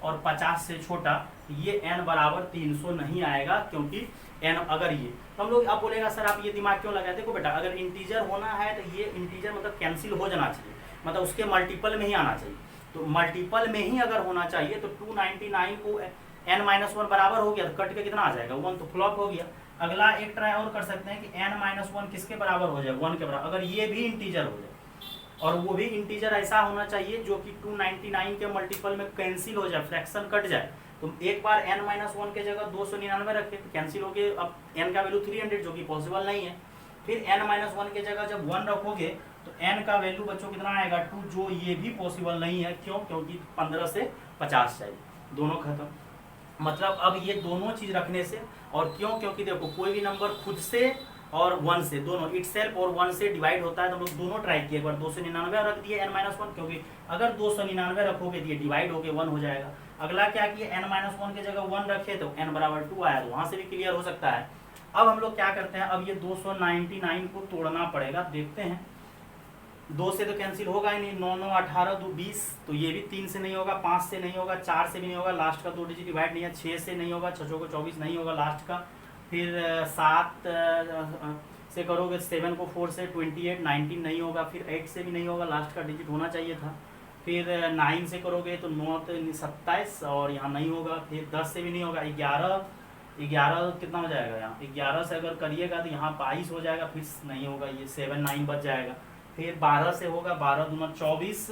और 50 से छोटा, ये n बराबर 300 नहीं आएगा क्योंकि n अगर ये, तो हम लोग अब बोलेगा सर आप ये दिमाग क्यों लगाए। देखो बेटा, अगर इंटीजर होना है तो ये इंटीजर मतलब कैंसिल हो जाना चाहिए, मतलब उसके मल्टीपल में ही आना चाहिए। तो मल्टीपल में ही अगर होना चाहिए तो 299 को n-1 बराबर हो गया तो कट के कितना आ जाएगा 1, तो फ्लॉप हो गया। अगला एक ट्राई और कर सकते हैं कि n-1 किसके बराबर हो जाए 1 के बराबर, अगर ये भी इंटीजर हो जाए और वो भी इंटीजर ऐसा होना चाहिए जो कि 299 के मल्टीपल में कैंसिल हो जाए, फ्रैक्शन कट जाए। तो एक बार n-1 के जगह 299 रखे तो कैंसिल हो गए, अब n का वैल्यू 300 जो कि पॉसिबल नहीं है। फिर n-1 के जगह जब 1 रखोगे तो n का वैल्यू बच्चों कितना आएगा 2, जो ये भी पॉसिबल नहीं है। क्यों? क्योंकि 15 से 50 चाहिए, दोनों खत्म। मतलब अब ये दोनों चीज रखने से, और क्यों? क्योंकि देखो कोई भी नंबर खुद से और 1 से, दोनों इटसेल्फ और 1 से डिवाइड होता है। तो हम लोग दोनों ट्राई किए, एक बार 299 रख दिए n-1, क्योंकि अगर 299 रखोगे तो ये डिवाइड होके 1 हो जाएगा। अगला क्या किए, n-1 के जगह 1 रखे तो n बराबर 2 आया, तो वहां से भी क्लियर हो सकता है। अब हम लोग क्या करते हैं, अब ये 299 को तोड़ना पड़ेगा, देखते हैं। 2 से तो कैंसिल होगा ही नहीं, 9 9 18 2 20, तो ये भी 3 से नहीं होगा, 5 से नहीं होगा, 4 से भी नहीं होगा, लास्ट का 2 डिजिट डिवाइड नहीं है, 6 से नहीं होगा, 6 को 24 नहीं होगा लास्ट का। फिर 7 से करोगे, 7 को 4 से 28 19 नहीं होगा, फिर 8 से भी नहीं होगा, लास्ट का डिजिट होना चाहिए था। फिर 9 से करोगे तो 9 27 और यहाँ नहीं होगा। फिर 10 से भी नहीं होगा, 11 कितना हो जाएगा, यहाँ 11 से अगर करिएगा तो यहाँ 22 हो जाएगा, फिर नहीं होगा, ये 7 9 बच जाएगा। फिर 12 से होगा, 12 दूना 24,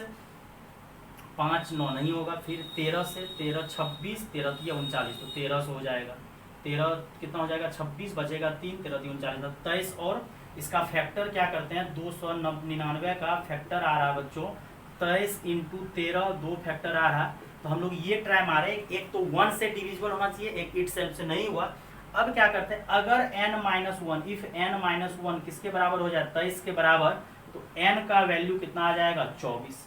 5 9 नहीं होगा। फिर 13 से 13 26, 13 39, तो 13 से हो जाएगा। 13 कितना हो जाएगा 26, बचेगा 3, 13 39 27। और इसका फैक्टर क्या करते हैं, 299 का फैक्टर आ रहा है बच्चों 23 इंटू 13, 2 फैक्टर आ रहा है। तो हम लोग ये ट्राई मारे, एक तो 1 से डिविजिबल होना चाहिए, एक इटसेल्फ से नहीं हुआ। अब क्या करते हैं, अगर n-1 इफ n-1 किसके बराबर हो जाए 23 के बराबर, तो n का वैल्यू कितना आ जाएगा 24।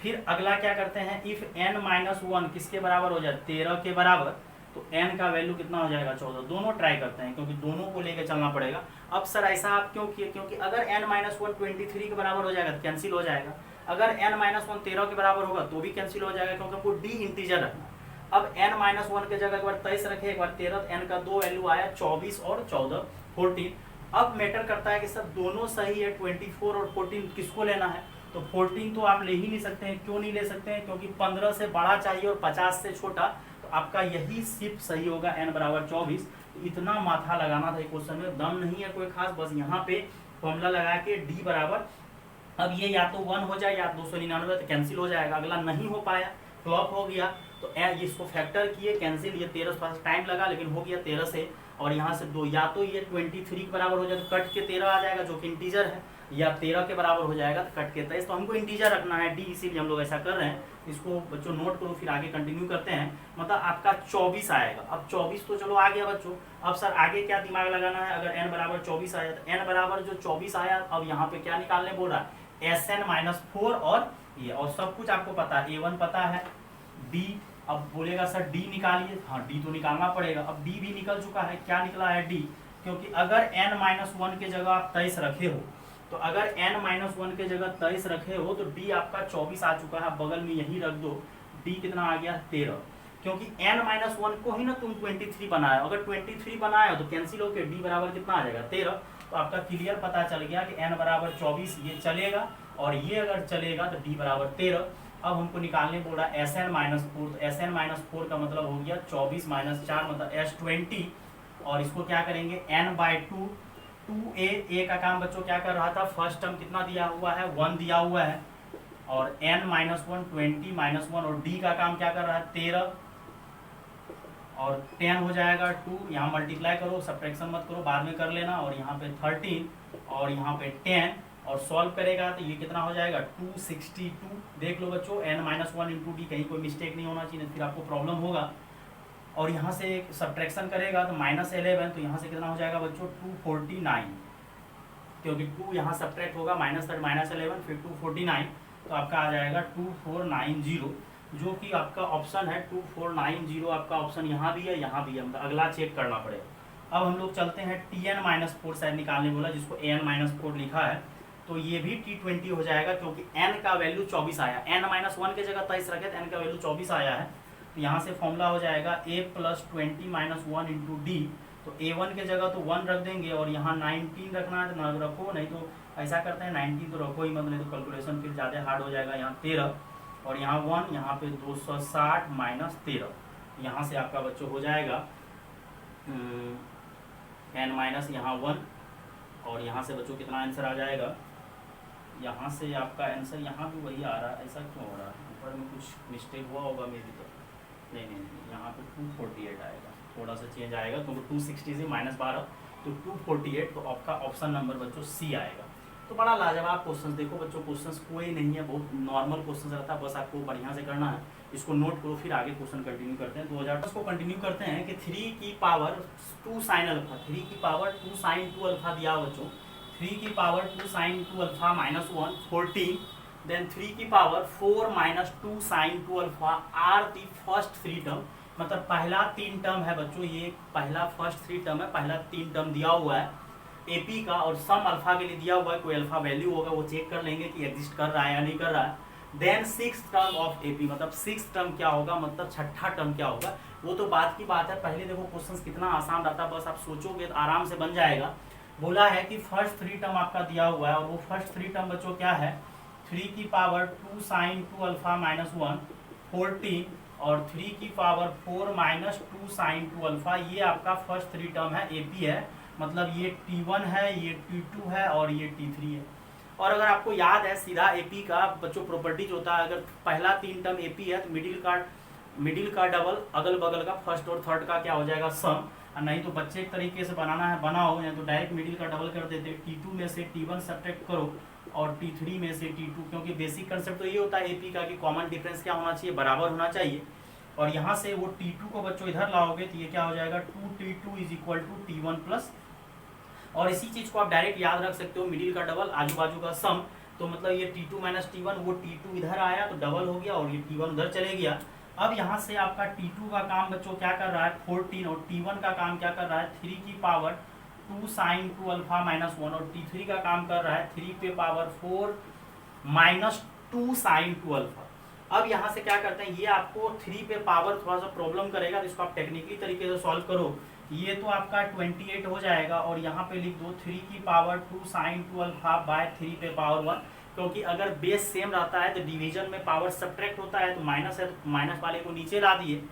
फिर अगला क्या करते हैं, इफ n-1 किसके बराबर हो जाए 13 के बराबर, तो n का वैल्यू कितना हो जाएगा 14। दोनों ट्राई करते हैं क्योंकि दोनों को लेकर चलना पड़ेगा। अब सर ऐसा आप क्यों किए, क्योंकि अगर n-1 23 के बराबर हो जाएगा तो कैंसिल हो जाएगा, अगर n-1 13 के बराबर होगा तो भी कैंसिल हो जाएगा, क्योंकि आपको डी इंटीजर रखना। अब n-1 के जगह एक बार 23 रखे, एक बार 13, तो n का 2 वैल्यू आया 24 और 14 14। अब मैटर करता है कि सर दोनों सही है, 24 और 14 किसको लेना है, तो 14 तो आप ले ही नहीं सकते हैं। क्यों नहीं ले सकते हैं, क्योंकि 15 से बड़ा चाहिए और 50 से छोटा, तो आपका यही सिर्फ सही होगा n बराबर 24। तो इतना माथा लगाना था क्वेश्चन में, दम नहीं है कोई खास, बस यहाँ पे फॉर्मूला लगा के d बराबर, अब ये या तो 1 हो जाए या 299, तो कैंसिल हो जाएगा। अगला नहीं हो पाया, फ्लॉप हो गया, तो इसको फैक्टर किए कैंसिल, ये 13 पास टाइम लगा लेकिन हो गया 13 से, और यहाँ से 2, या तो ये 23 के बराबर हो जाए तो कट के 13 आ जाएगा जो कि इंटीजर है, या 13 के बराबर हो जाएगा तो कट के 23। तो हमको इंटीजर रखना है डी, इसीलिए हम लोग ऐसा कर रहे हैं। इसको बच्चों नोट करो, फिर आगे कंटिन्यू करते हैं। मतलब आपका 24 आएगा। अब 24 तो चलो आ गया बच्चों, अब सर आगे क्या दिमाग लगाना है, अगर n बराबर 24 आया तो n बराबर जो 24 आया, अब यहाँ पे क्या निकालने बोल रहा है, Sn-4 और ये, और सब कुछ आपको पता है, A1 पता है, D, अब बोलेगा सर D निकालिए, हाँ D तो निकालना पड़ेगा। अब D भी निकल चुका है, क्या निकला है D, क्योंकि अगर n-1 के जगह आप 23 रखे हो, तो अगर n-1 के जगह 23 रखे हो तो D आपका 24 आ चुका है, बगल में यही रख दो, डी कितना आ गया 13, क्योंकि n-1 को ही ना तुम 23 बनाए, अगर 23 बनाए हो तो कैंसिल होकर डी बराबर कितना आ जाएगा 13। तो आपका क्लियर पता चल गया कि n बराबर 24 ये चलेगा और ये अगर चलेगा तो डी बराबर 13। अब हमको निकालने बोल रहा है Sn-4, तो Sn-4 का मतलब हो गया 24 - 4 मतलब S20, और इसको क्या करेंगे n/2, 2a का काम बच्चों क्या कर रहा था, फर्स्ट टर्म कितना दिया हुआ है 1 दिया हुआ है, और n-1 20 -1, और d का काम क्या कर रहा है 13 और 10 हो जाएगा 2, यहाँ मल्टीप्लाई करो, सब्ट्रैक्शन मत करो, बाद में कर लेना, और यहाँ पे 13 और यहाँ पे 10, और सॉल्व करेगा तो ये कितना हो जाएगा 262। देख लो बच्चों n-1 इंटू डी, कहीं कोई मिस्टेक नहीं होना चाहिए, फिर आपको प्रॉब्लम होगा। और यहाँ से सब्ट्रैक्शन करेगा तो -11, तो यहाँ से कितना हो जाएगा बच्चों 249, क्योंकि 2 यहाँ सब्ट्रैक्ट होगा -11 फिर 249, तो आपका आ जाएगा 2490, जो कि आपका ऑप्शन है 2490। आपका ऑप्शन यहाँ भी है, यहाँ भी है, मतलब अगला चेक करना पड़ेगा। अब हम लोग चलते हैं Tn-4 साइड निकालने बोला, जिसको An-4 लिखा है, तो ये भी T20 हो जाएगा, क्योंकि n का वैल्यू 24 आया, n-1 की जगह 23 रखे तो n का वैल्यू 24 आया है, तो यहाँ से फॉर्मूला हो जाएगा a + 20 - 1 इंटू डी, तो a1 के जगह तो 1 रख देंगे, और यहाँ 19 रखना है तो ना रखो, नहीं तो ऐसा करते हैं 19 तो रखो ही मत, नहीं तो कैलकुलेशन फिर ज़्यादा हार्ड हो जाएगा। यहाँ 13 और यहाँ 1, यहाँ पे 260 - 13, यहाँ से आपका बच्चों हो जाएगा n- यहाँ 1, और यहाँ से बच्चों कितना आंसर आ जाएगा, यहाँ से आपका आंसर यहाँ भी वही आ रहा है, ऐसा क्यों हो रहा है, ऊपर में कुछ मिस्टेक हुआ होगा मे भी, तो नहीं, यहाँ पे 248 आएगा, थोड़ा सा चेंज आएगा, क्योंकि 260 से -12 तो 248, तो आपका ऑप्शन नंबर बच्चों सी आएगा। तो बड़ा लाजवाब क्वेश्चन, देखो बच्चों क्वेश्चन कोई नहीं है, बहुत नॉर्मल क्वेश्चन रहता है, बस आपको बढ़िया से करना है, इसको नोट करो, फिर आगे क्वेश्चन कंटिन्यू करते हैं। 2010 को कंटिन्यू करते हैं कि 3 की पावर 2 sin अल्फा, 3 की पावर 2 sin 2 अल्फा दिया बच्चों, 3 की पावर 2 sin 2 अल्फा -1 14, देन 3 की power 4 - 2 sin 2 alpha are the first 3 term, मतलब पहला 3 टर्म है बच्चों, ये पहला फर्स्ट 3 टर्म है, पहला 3 टर्म दिया हुआ है एपी का, और सम अल्फा के लिए दिया हुआ है, कोई अल्फा वैल्यू होगा वो चेक कर लेंगे कि एग्जिस्ट कर रहा है या नहीं कर रहा है। Then 6th term of AP, मतलब 6th टर्म क्या होगा, मतलब छठा टर्म क्या होगा, वो तो बात की बात है। पहले देखो क्वेश्चन कितना आसान रहता है, बस आप सोचोगे तो आराम से बन जाएगा। बोला है कि फर्स्ट 3 टर्म आपका दिया हुआ है, और वो फर्स्ट 3 टर्म बच्चों क्या है, 3 की पावर 2 sin 2 अल्फा -1 14, और 3 की पावर 4 - 2 sin 2 अल्फा, ये आपका फर्स्ट 3 टर्म है, एपी है, मतलब ये T1 है, ये T2 है, और ये T3 है। और अगर आपको याद है सीधा एपी का बच्चों प्रॉपर्टीज होता है, अगर पहला 3 टर्म एपी है तो मिडिल का डबल, अगल बगल का फर्स्ट और थर्ड का क्या हो जाएगा सम, और नहीं तो बच्चे एक तरीके से बनाना है बनाओ, या तो डायरेक्ट मिडिल का डबल कर देते, T2 में से T1 सब्ट्रैक्ट करो और T3 में से T2, क्योंकि बेसिक कंसेप्ट तो ये होता है एपी का कि कॉमन डिफरेंस क्या होना चाहिए, बराबर होना चाहिए। और यहाँ से वो T2 को बच्चों इधर लाओगे तो ये क्या हो जाएगा 2T2 = T1+, और इसी चीज को आप डायरेक्ट याद रख सकते हो, मिडिल का डबल आजू बाजू का सम, तो मतलब ये T2 - T1, वो T2 इधर आया तो डबल हो गया, और ये T1 उधर चले गया। अब यहाँ से आपका T2 का काम बच्चों क्या कर रहा है 14, और T1 का काम क्या कर रहा है 3 की पावर 2 sin 2 अल्फा -1, और T3 का काम कर रहा है 3 पे पावर 4 - 2 sin 2 अल्फा। अब यहाँ से क्या करते हैं, ये आपको 3 पे पावर थोड़ा सा प्रॉब्लम करेगा, तो इसको आप टेक्निकली तरीके से सॉल्व करो, ये तो आपका 28 हो जाएगा, और यहाँ पे लिख दो 3 की पावर 2 sin 2 अल्फा बाय 3 पे पावर 1, क्योंकि अगर बेस सेम रहता है तो डिवीजन में पावर सब्ट्रैक्ट होता है, तो माइनस है तो माइनस वाले को नीचे ला दिए,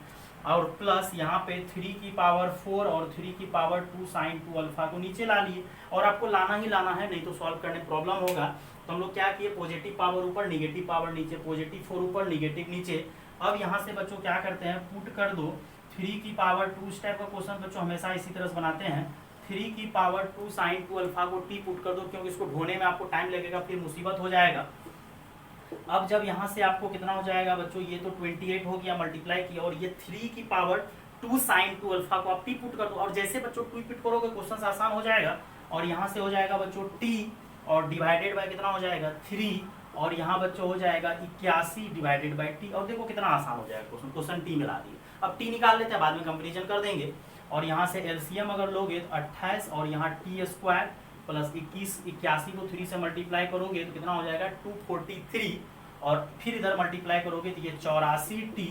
और प्लस यहाँ पे 3 की पावर 4 और 3 की पावर 2 sin 2 अल्फा को नीचे ला लिए, और आपको लाना ही लाना है, नहीं तो सॉल्व करने प्रॉब्लम होगा। तो हम लोग क्या किए, पॉजिटिव पावर ऊपर निगेटिव पावर नीचे, पॉजिटिव 4 ऊपर निगेटिव नीचे। अब यहाँ से बच्चों क्या करते हैं, पुट कर दो 3 की पावर 2, इस टाइप का क्वेश्चन बच्चों हमेशा इसी तरह से बनाते हैं, 3 की पावर 2 sin 2 अल्फा को टी पुट कर दो, क्योंकि इसको ढोने में आपको टाइम लगेगा, फिर मुसीबत हो जाएगा। अब जब यहाँ से आपको कितना हो जाएगा बच्चों, ये तो 28 हो गया, मल्टीप्लाई किया, और ये 3 की पावर 2 sin 2 अल्फा को आप टी पुट कर दो, और जैसे बच्चों टी पुट करोगे क्वेश्चन आसान हो जाएगा। और यहाँ से हो जाएगा बच्चों टी, और डिवाइडेड बाय कितना हो जाएगा 3, और यहाँ बच्चों हो जाएगा 81 डिवाइडेड बाय टी, और देखो कितना आसान हो जाएगा क्वेश्चन टी मिला दिए। अब टी निकाल लेते हैं, बाद में कंपेरिजन कर देंगे। और यहाँ से एलसीएम अगर लोगे तो 28, और यहाँ टी स्क्वायर प्लस 81 को 3 से मल्टीप्लाई करोगे तो कितना हो जाएगा 243, और फिर इधर मल्टीप्लाई करोगे तो ये 84t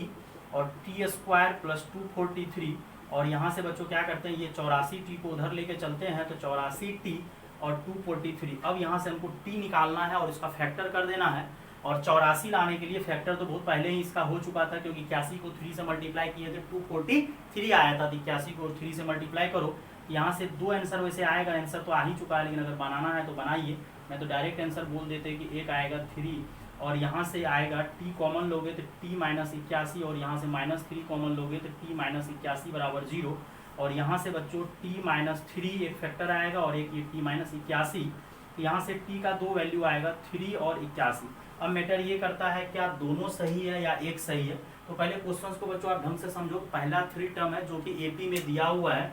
और t स्क्वायर प्लस 243, और यहाँ से बच्चों क्या करते हैं, ये 84t को उधर लेके चलते हैं तो 84t और 243। अब यहाँ से हमको t निकालना है और इसका फैक्टर कर देना है, और 84 लाने के लिए फैक्टर तो बहुत पहले ही इसका हो चुका था, क्योंकि 81 को 3 से मल्टीप्लाई किए थे 243 आया था। 81 को 3 से मल्टीप्लाई करो, यहाँ से 2 आंसर वैसे आएगा, आंसर तो आ ही चुका है, लेकिन अगर बनाना है तो बनाइए। मैं तो डायरेक्ट आंसर बोल देते कि एक आएगा 3, और यहाँ से आएगा t कॉमन लोगे तो t माइनस 81, और यहाँ से -3 कॉमन लोगे तो t माइनस 81 बराबर 0, और यहाँ से बच्चों t माइनस 3 एक फैक्टर आएगा और एक ये t माइनस 81, यहाँ से t का 2 वैल्यू आएगा 3 और 81। अब मैटर ये करता है क्या दोनों सही है या एक सही है। तो पहले क्वेश्चंस को बच्चों आप ढंग से समझो। पहला 3 टर्म है जो कि एपी में दिया हुआ है,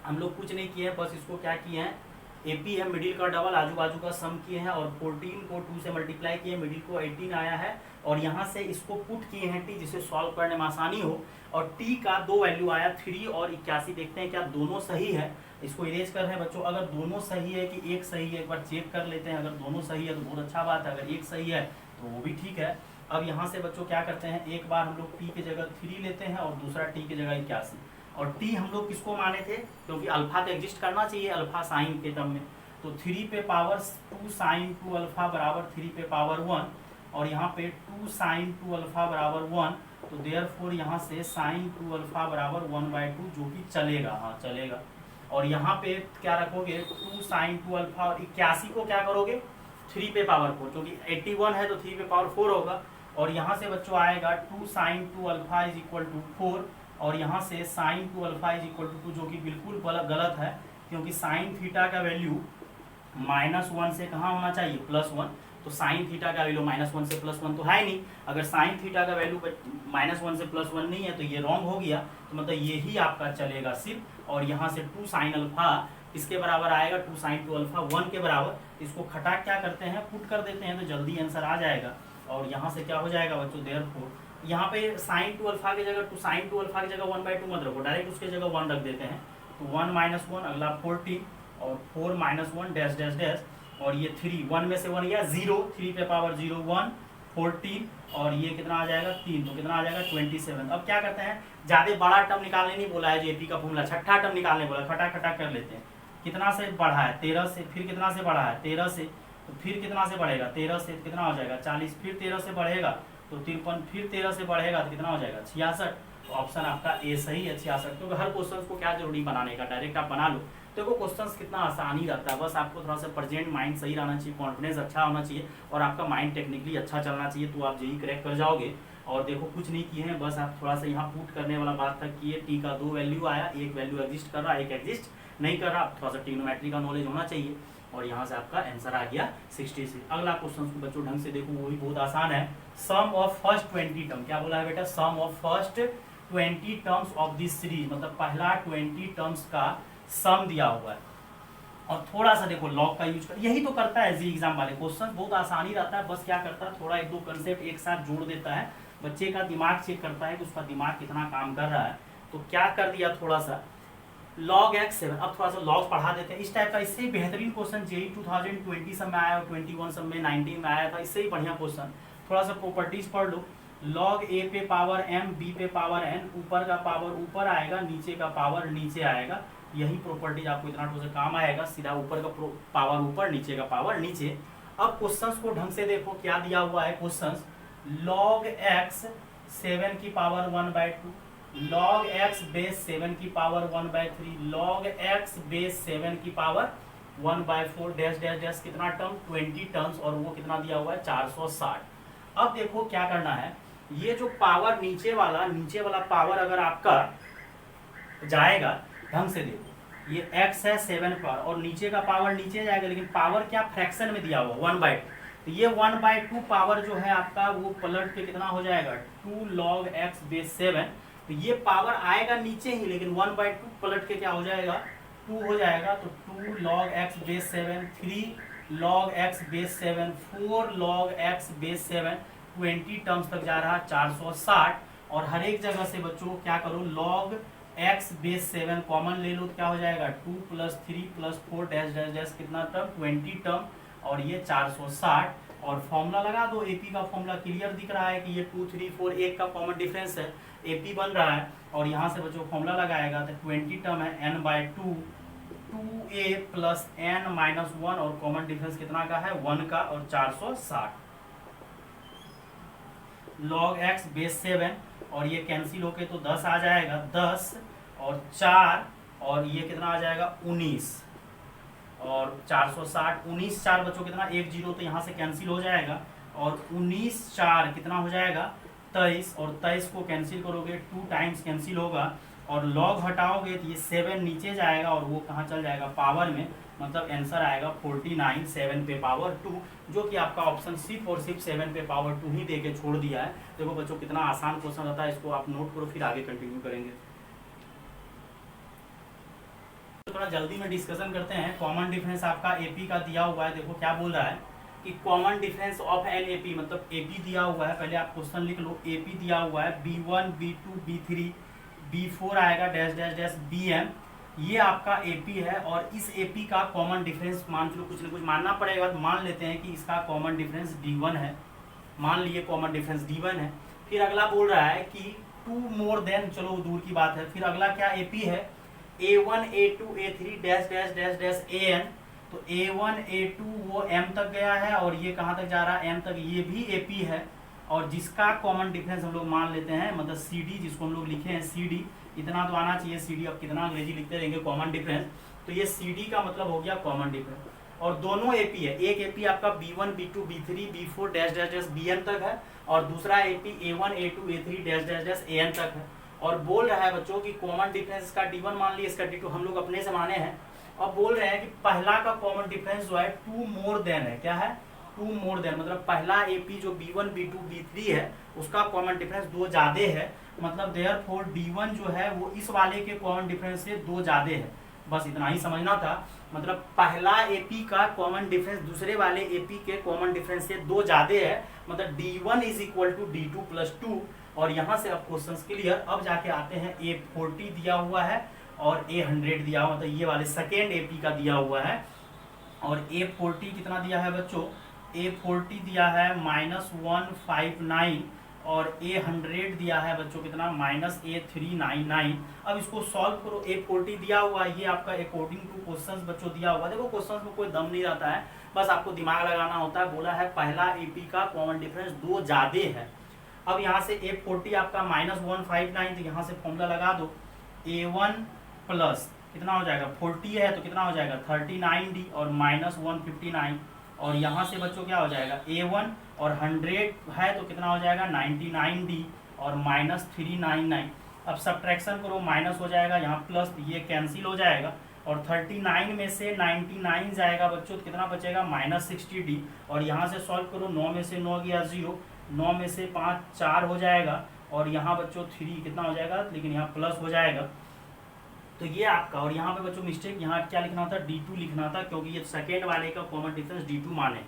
हम लोग कुछ नहीं किए हैं, बस इसको क्या किए हैं, एपी है मिडिल का डबल आजू बाजू का सम किए हैं, और 14 को 2 से मल्टीप्लाई किए, मिडिल को 18 आया है, और यहाँ से इसको पुट किए हैं टी, जिसे सॉल्व करने में आसानी हो, और टी का 2 वैल्यू आया 3 और 81। देखते हैं क्या दोनों सही है। इसको इरेज कर रहे हैं बच्चों। अगर दोनों सही है कि एक सही है, एक बार चेक कर लेते हैं। अगर दोनों सही है तो बहुत अच्छा बात है, अगर एक सही है तो वो भी ठीक है। अब यहाँ से बच्चों क्या करते हैं, एक बार हम लोग टी की जगह 3 लेते हैं और दूसरा टी की जगह 81, और टी हम लोग किसको माने थे, क्योंकि अल्फा तो एग्जिस्ट करना चाहिए अल्फा साइन के टर्म में, तो 3 पे पावर 2 साइन 2 अल्फा बराबर 3 पे पावर 1, और यहाँ पे 2 साइन 2 अल्फा बराबर 1, तो देयरफॉर यहाँ से साइन 2 अल्फा बराबर 1/2, जो कि चलेगा, हाँ चलेगा। और यहाँ पे क्या रखोगे, 2 साइन 2 अल्फा, और 81 को क्या करोगे 3 पे पावर 4, क्योंकि 81 है तो 3 पे पावर 4 होगा, और यहाँ से बच्चों आएगा 2 sine 2 alpha is equal to 4, और यहाँ से sine 2 alpha is equal to 2, जो कि बिल्कुल गलत है, क्योंकि साइन थीटा का वैल्यू -1 से कहाँ होना चाहिए, +1, तो साइन थीटा का वैल्यू -1 से +1 तो है नहीं। अगर साइन थीटा का वैल्यू -1 से +1 नहीं है तो ये रॉन्ग हो गया, तो मतलब ये ही आपका चलेगा सिर्फ। और यहाँ से 2 साइन अल्फा इसके बराबर आएगा, 2 साइन 2 अल्फा 1 के बराबर। इसको खटा क्या करते हैं, पुट कर देते हैं तो जल्दी आंसर आ जाएगा। और यहाँ से क्या हो जाएगा बच्चों, देयरफॉर यहाँ पे साइन 2 अल्फा की जगह 2 साइन 2 अल्फा की जगह 1/2 मत रखो, डायरेक्ट उसके जगह 1 रख देते हैं, तो 1 - 1 अगला 14, और 4 - 1 डैश डैश डैश, और ये 3 1 में से 1 गया 0, 3 पे पावर 0 1 14, और ये कितना आ जाएगा 3, तो कितना आ जाएगा 27। अब क्या करते हैं, ज़्यादा बड़ा टर्म निकालने नहीं बोला है जेपी का फॉर्मूला, छठा टर्म निकालने बोला, खटा खटा कर लेते हैं। कितना से बढ़ा है 13 से, फिर कितना से बढ़ा है 13 से, तो फिर कितना से बढ़ेगा 13 से, कितना हो जाएगा 40, फिर 13 से बढ़ेगा तो 53, फिर 13 से बढ़ेगा तो कितना हो जाएगा 66। तो ऑप्शन आपका ए सही है 66, क्योंकि हर क्वेश्चन को क्या जरूरी बनाने का, डायरेक्ट आप बना लो। देखो क्वेश्चंस कितना आसानी रहता है, बस आपको थोड़ा सा प्रेजेंट माइंड सही रहना चाहिए, कॉन्फिडेंस अच्छा होना चाहिए, और आपका माइंड टेक्निकली अच्छा चलना चाहिए, तो आप जेई क्रैक कर जाओगे। और देखो कुछ नहीं किए हैं, बस आप थोड़ा सा यहाँ पुट करने वाला बात था कि ये टी का 2 वैल्यू आया, एक वैल्यू एग्जिस्ट कर रहा, एक एग्जिस्ट नहीं कर रहा, थोड़ा सा ट्रिग्नोमेट्री का नॉलेज होना चाहिए, और यहाँ से आपका आंसर आ गया 66। अगला क्वेश्चन को बच्चों ढंग से देखो, वो भी बहुत आसान है। सम ऑफ फर्स्ट 20 टर्म, क्या बोला है बेटा, sum of first 20 terms of this series, मतलब पहला 20 टर्म्स का सम दिया हुआ है। और थोड़ा सा देखो लॉग का यूज कर, यही तो करता है जी एग्जाम वाले, क्वेश्चन बहुत आसानी रहता है, बस क्या करता है थोड़ा 1-2 कंसेप्ट एक साथ जोड़ देता है, बच्चे का दिमाग चेक करता है कि उसका दिमाग कितना काम कर रहा है। तो क्या कर दिया, थोड़ा सा log x 7, अब थोड़ा सा लॉग पढ़ा देते हैं इस टाइप का। इससे बेहतरीन क्वेश्चन जेई 2020 सब में आया, 21 सब में, 19 में आया था, इससे ही बढ़िया क्वेश्चन। थोड़ा सा प्रॉपर्टीज पढ़ लो, log a पे पावर m, b पे पावर n, ऊपर का पावर ऊपर आएगा, नीचे का पावर नीचे आएगा, यही प्रॉपर्टीज आपको इतना तो से काम आएगा, सीधा ऊपर का पावर ऊपर, नीचे का पावर नीचे। अब क्वेश्चंस को ढंग से देखो, क्या दिया हुआ है क्वेश्चंस, log x 7 की पावर 1/2, log x बेस 7 की पावर 1/3, log x बेस 7 की पावर 1/4 डैश डैश डैश, कितना टर्म 20 टर्म्स, और वो कितना दिया हुआ है 460। अब देखो क्या करना है, ये जो पावर नीचे वाला पावर अगर आपका जाएगा, ढंग से देखो ये x है 7 पर, और नीचे का पावर नीचे जाएगा, लेकिन पावर क्या फ्रैक्शन में दिया हुआ 1/2, तो ये 1/2 पावर जो है आपका वो पलट के कितना हो जाएगा 2 log x बेस 7, तो ये पावर आएगा नीचे ही, लेकिन 1/2 पलट के क्या हो जाएगा 2 हो जाएगा, तो 2 log x base 7, 3 log x base 7, 4 log x base 7, 20 terms तक जा रहा 460। और हर एक जगह से बच्चों क्या करो, log x बेस 7 कॉमन ले लो, तो क्या हो जाएगा 2 + 3 + 4 डैश डैश डैश, कितना टर्म 20 टर्म, और ये 460। और फॉर्मूला लगा दो। एपी का फॉर्मूला क्लियर दिख रहा है कि ये 2 3 4 1 का कॉमन डिफरेंस है, एपी बन रहा है। और यहाँ से बच्चों फॉर्मूला लगाएगा तो 20 टर्म है n/2 2a plus n minus 1 और कॉमन डिफरेंस कितना का है 1 का और 460 log x बेस 7 और ये कैंसिल होके तो 10 आ जाएगा, 10 और 4 और ये कितना आ जाएगा 19 और 460 19 4 बच्चों कितना 1 0 तो यहाँ से कैंसिल हो जाएगा और 19 4 कितना हो जाएगा 23 और 23 को कैंसिल करोगे 2 टाइम्स कैंसिल होगा और लॉग हटाओगे तो ये 7 नीचे जाएगा और वो कहाँ चल जाएगा पावर में, मतलब आंसर आएगा 49 7 पे पावर 2, जो कि आपका ऑप्शन सिर्फ और सिर्फ 7 पे पावर 2 ही देके छोड़ दिया है। देखो बच्चों कितना आसान क्वेश्चन रहता है, इसको आप नोट करो फिर आगे कंटिन्यू करेंगे। थोड़ा जल्दी में डिस्कशन करते हैं। कॉमन डिफरेंस आपका एपी का दिया हुआ है, देखो क्या बोल रहा है कि common difference of an AP, मतलब एपी दिया हुआ है, पहले आप क्वेश्चन लिख लो। एपी दिया हुआ है B1 B2 B3 B4 आएगा डैश डैश डैश BM, ये आपका एपी है। और इस एपी का कॉमन डिफरेंस मान लो कुछ न कुछ मानना पड़ेगा, तो मान लेते हैं कि इसका कॉमन डिफरेंस D1 है, मान लिए कॉमन डिफरेंस D1 है। फिर अगला बोल रहा है कि 2 मोर देन, चलो दूर की बात है, फिर अगला क्या एपी है A1 A2 A3 dash dash dash dash AN, तो A1 A2 वो M तक गया है और ये कहाँ तक जा रहा है M तक, ये भी AP है। और जिसका कॉमन डिफरेंस हम लोग मान लेते हैं, मतलब CD जिसको हम लोग लिखे हैं CD, इतना तो आना चाहिए CD, अब कितना अंग्रेजी लिखते रहेंगे कॉमन डिफरेंस, तो ये CD का मतलब हो गया कॉमन डिफरेंस। और दोनों AP है, एक AP आपका B1 B2 B3 B4 dash dash dash BN तक है और दूसरा AP A1 A2 A3 dash dash dash AN तक है। और बोल रहा है बच्चों कि कॉमन डिफरेंस इसका D1 मान लिया, इसका D2 हम लोग अपने से माने हैं। और बोल रहे हैं कि पहला का कॉमन डिफरेंस जो है 2 मोर देन है, क्या है 2 मोर देन, मतलब पहला AP जो B1 B2 B3 है उसका कॉमन डिफरेंस 2 ज्यादा है, मतलब देयरफॉर D1 जो है वो इस वाले के कॉमन डिफरेंस से 2 ज्यादा है। बस इतना ही समझना था, मतलब पहला AP का कॉमन डिफरेंस दूसरे वाले AP के कॉमन डिफरेंस से 2 ज्यादा है, मतलब D1 is equal to D2 plus 2। और यहाँ से अब क्वेश्चन क्लियर। अब जाके आते हैं A40 दिया हुआ है और A100 दिया हुआ, मतलब ये वाले सेकेंड AP का दिया हुआ है। और A40 कितना दिया है बच्चों, A40 दिया है -159 और A100 दिया है बच्चों कितना -A399। अब इसको सॉल्व करो। A40 दिया हुआ है, ये आपका अकॉर्डिंग टू क्वेश्चंस बच्चों दिया हुआ है। देखो क्वेश्चंस में कोई दम नहीं रहता है, बस आपको दिमाग लगाना होता है। बोला है पहला AP का कॉमन डिफरेंस 2 ज्यादा है। अब यहाँ से A40 आपका -159, तो यहाँ से फॉर्मूला लगा दो। A1 प्लस कितना हो जाएगा 40 है तो कितना हो जाएगा 39D और -159, और यहाँ से बच्चों क्या हो जाएगा A1 और 100 है तो कितना हो जाएगा 99D और -399। अब सब्ट्रैक्शन करो, माइनस हो जाएगा, यहाँ प्लस, ये कैंसिल हो जाएगा और 39 में से 99 जाएगा बच्चों तो कितना बचेगा -60D। और यहाँ से सॉल्व करो, 9 में से 9 गया 0, 9 में से 5 4 हो जाएगा और यहाँ बच्चों 3 कितना हो जाएगा, लेकिन यहाँ प्लस हो जाएगा। तो ये आपका, और यहाँ पे बच्चों मिस्टेक, यहाँ क्या लिखना था D2 लिखना था, क्योंकि ये सेकेंड वाले का कॉमन डिफरेंस D2 माने।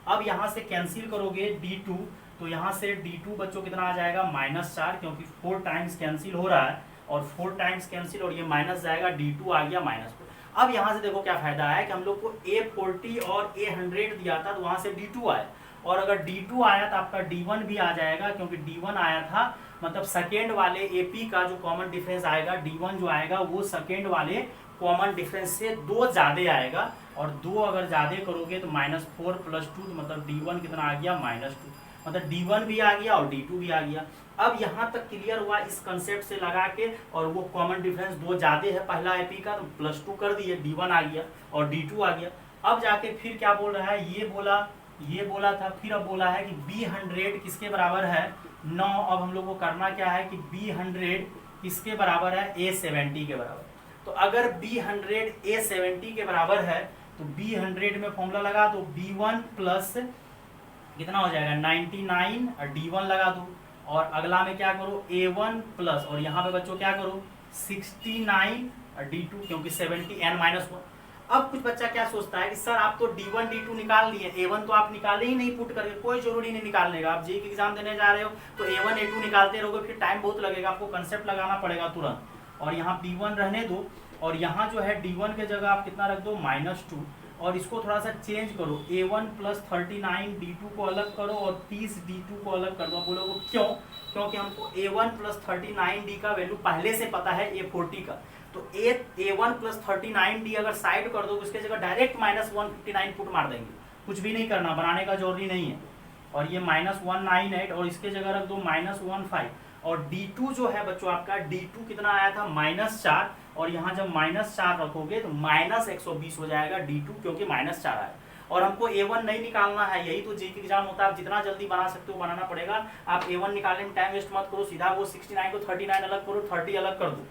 अब यहाँ से कैंसिल करोगे D2, तो यहाँ से D2 बच्चों कितना आ जाएगा -4, क्योंकि 4 टाइम्स कैंसिल हो रहा है और 4 टाइम्स कैंसिल और ये माइनस जाएगा, D2 आ गया -4। अब यहाँ से देखो क्या फायदा है कि हम लोग को A40 और A100 दिया था तो वहाँ से D2 आया, और अगर D2 आया तो आपका D1 भी आ जाएगा, क्योंकि D1 आया था, मतलब सेकेंड वाले AP का जो कॉमन डिफरेंस आएगा D1 जो आएगा वो सेकेंड वाले कॉमन डिफरेंस से 2 ज्यादा आएगा, और 2 अगर ज्यादा करोगे तो -4 + 2, तो मतलब D1 कितना आ गया -2, मतलब D1 भी आ गया और D2 भी आ गया। अब यहाँ तक क्लियर हुआ इस कंसेप्ट से लगा के, और वो कॉमन डिफरेंस 2 ज्यादा है पहला AP का, तो +2 कर दिए, D1 आ गया और D2 आ गया। अब जाके फिर क्या बोल रहा है, ये बोला था, फिर अब बोला है कि B100 किसके बराबर है 9। अब हम लोग को करना क्या है कि B100 किसके बराबर है A70 के बराबर। तो अगर B100 A70 के बराबर है तो B100 में फॉर्मूला लगा दो, B1 प्लस कितना हो जाएगा 99 और D1 लगा दो, और अगला में क्या करो A1 प्लस, और यहाँ पे बच्चों क्या करो 69 और D2, क्योंकि 70 n-1। अब कुछ बच्चा क्या सोचता है कि सर आप तो D1 D2 निकाल लिए, A1 तो आप निकाले ही नहीं पुट करके, कोई जरूरी नहीं निकालने का। आप जेईई की एग्जाम देने जा रहे हो तो A1 A2 निकालते रहोगे, फिर टाइम बहुत लगेगा, आपको कंसेप्ट लगाना पड़ेगा तुरंत। और यहाँ B1 रहने दो, और यहाँ जो है D1 के जगह आप कितना रख दो -2, और इसको थोड़ा सा चेंज करो, A1 प्लस 39 D2 को अलग करो और 30 D2 को अलग कर दो। बोलोगे क्यों? क्योंकि हमको A1 प्लस 39D का वैल्यू पहले से पता है A40 का, तो A1 प्लस 39D अगर साइड कर दो उसके जगह डायरेक्ट -159 पुट मार देंगे, कुछ भी नहीं करना, बनाने का जरूरी नहीं है। और ये -198 और इसके जगह रख दो -15 और D2 जो है बच्चों आपका D2 कितना आया था -4 और यहाँ जब -4 रखोगे तो -120 हो जाएगा D2 क्योंकि -4 आया। और हमको A1 नहीं निकालना है, यही तो जेईई एग्जाम होता है, आप जितना जल्दी बना सकते हो बनाना पड़ेगा। आप A1 निकालने में टाइम वेस्ट मत करो, सीधा वो 69 को 39 अलग करो, 30 अलग कर दो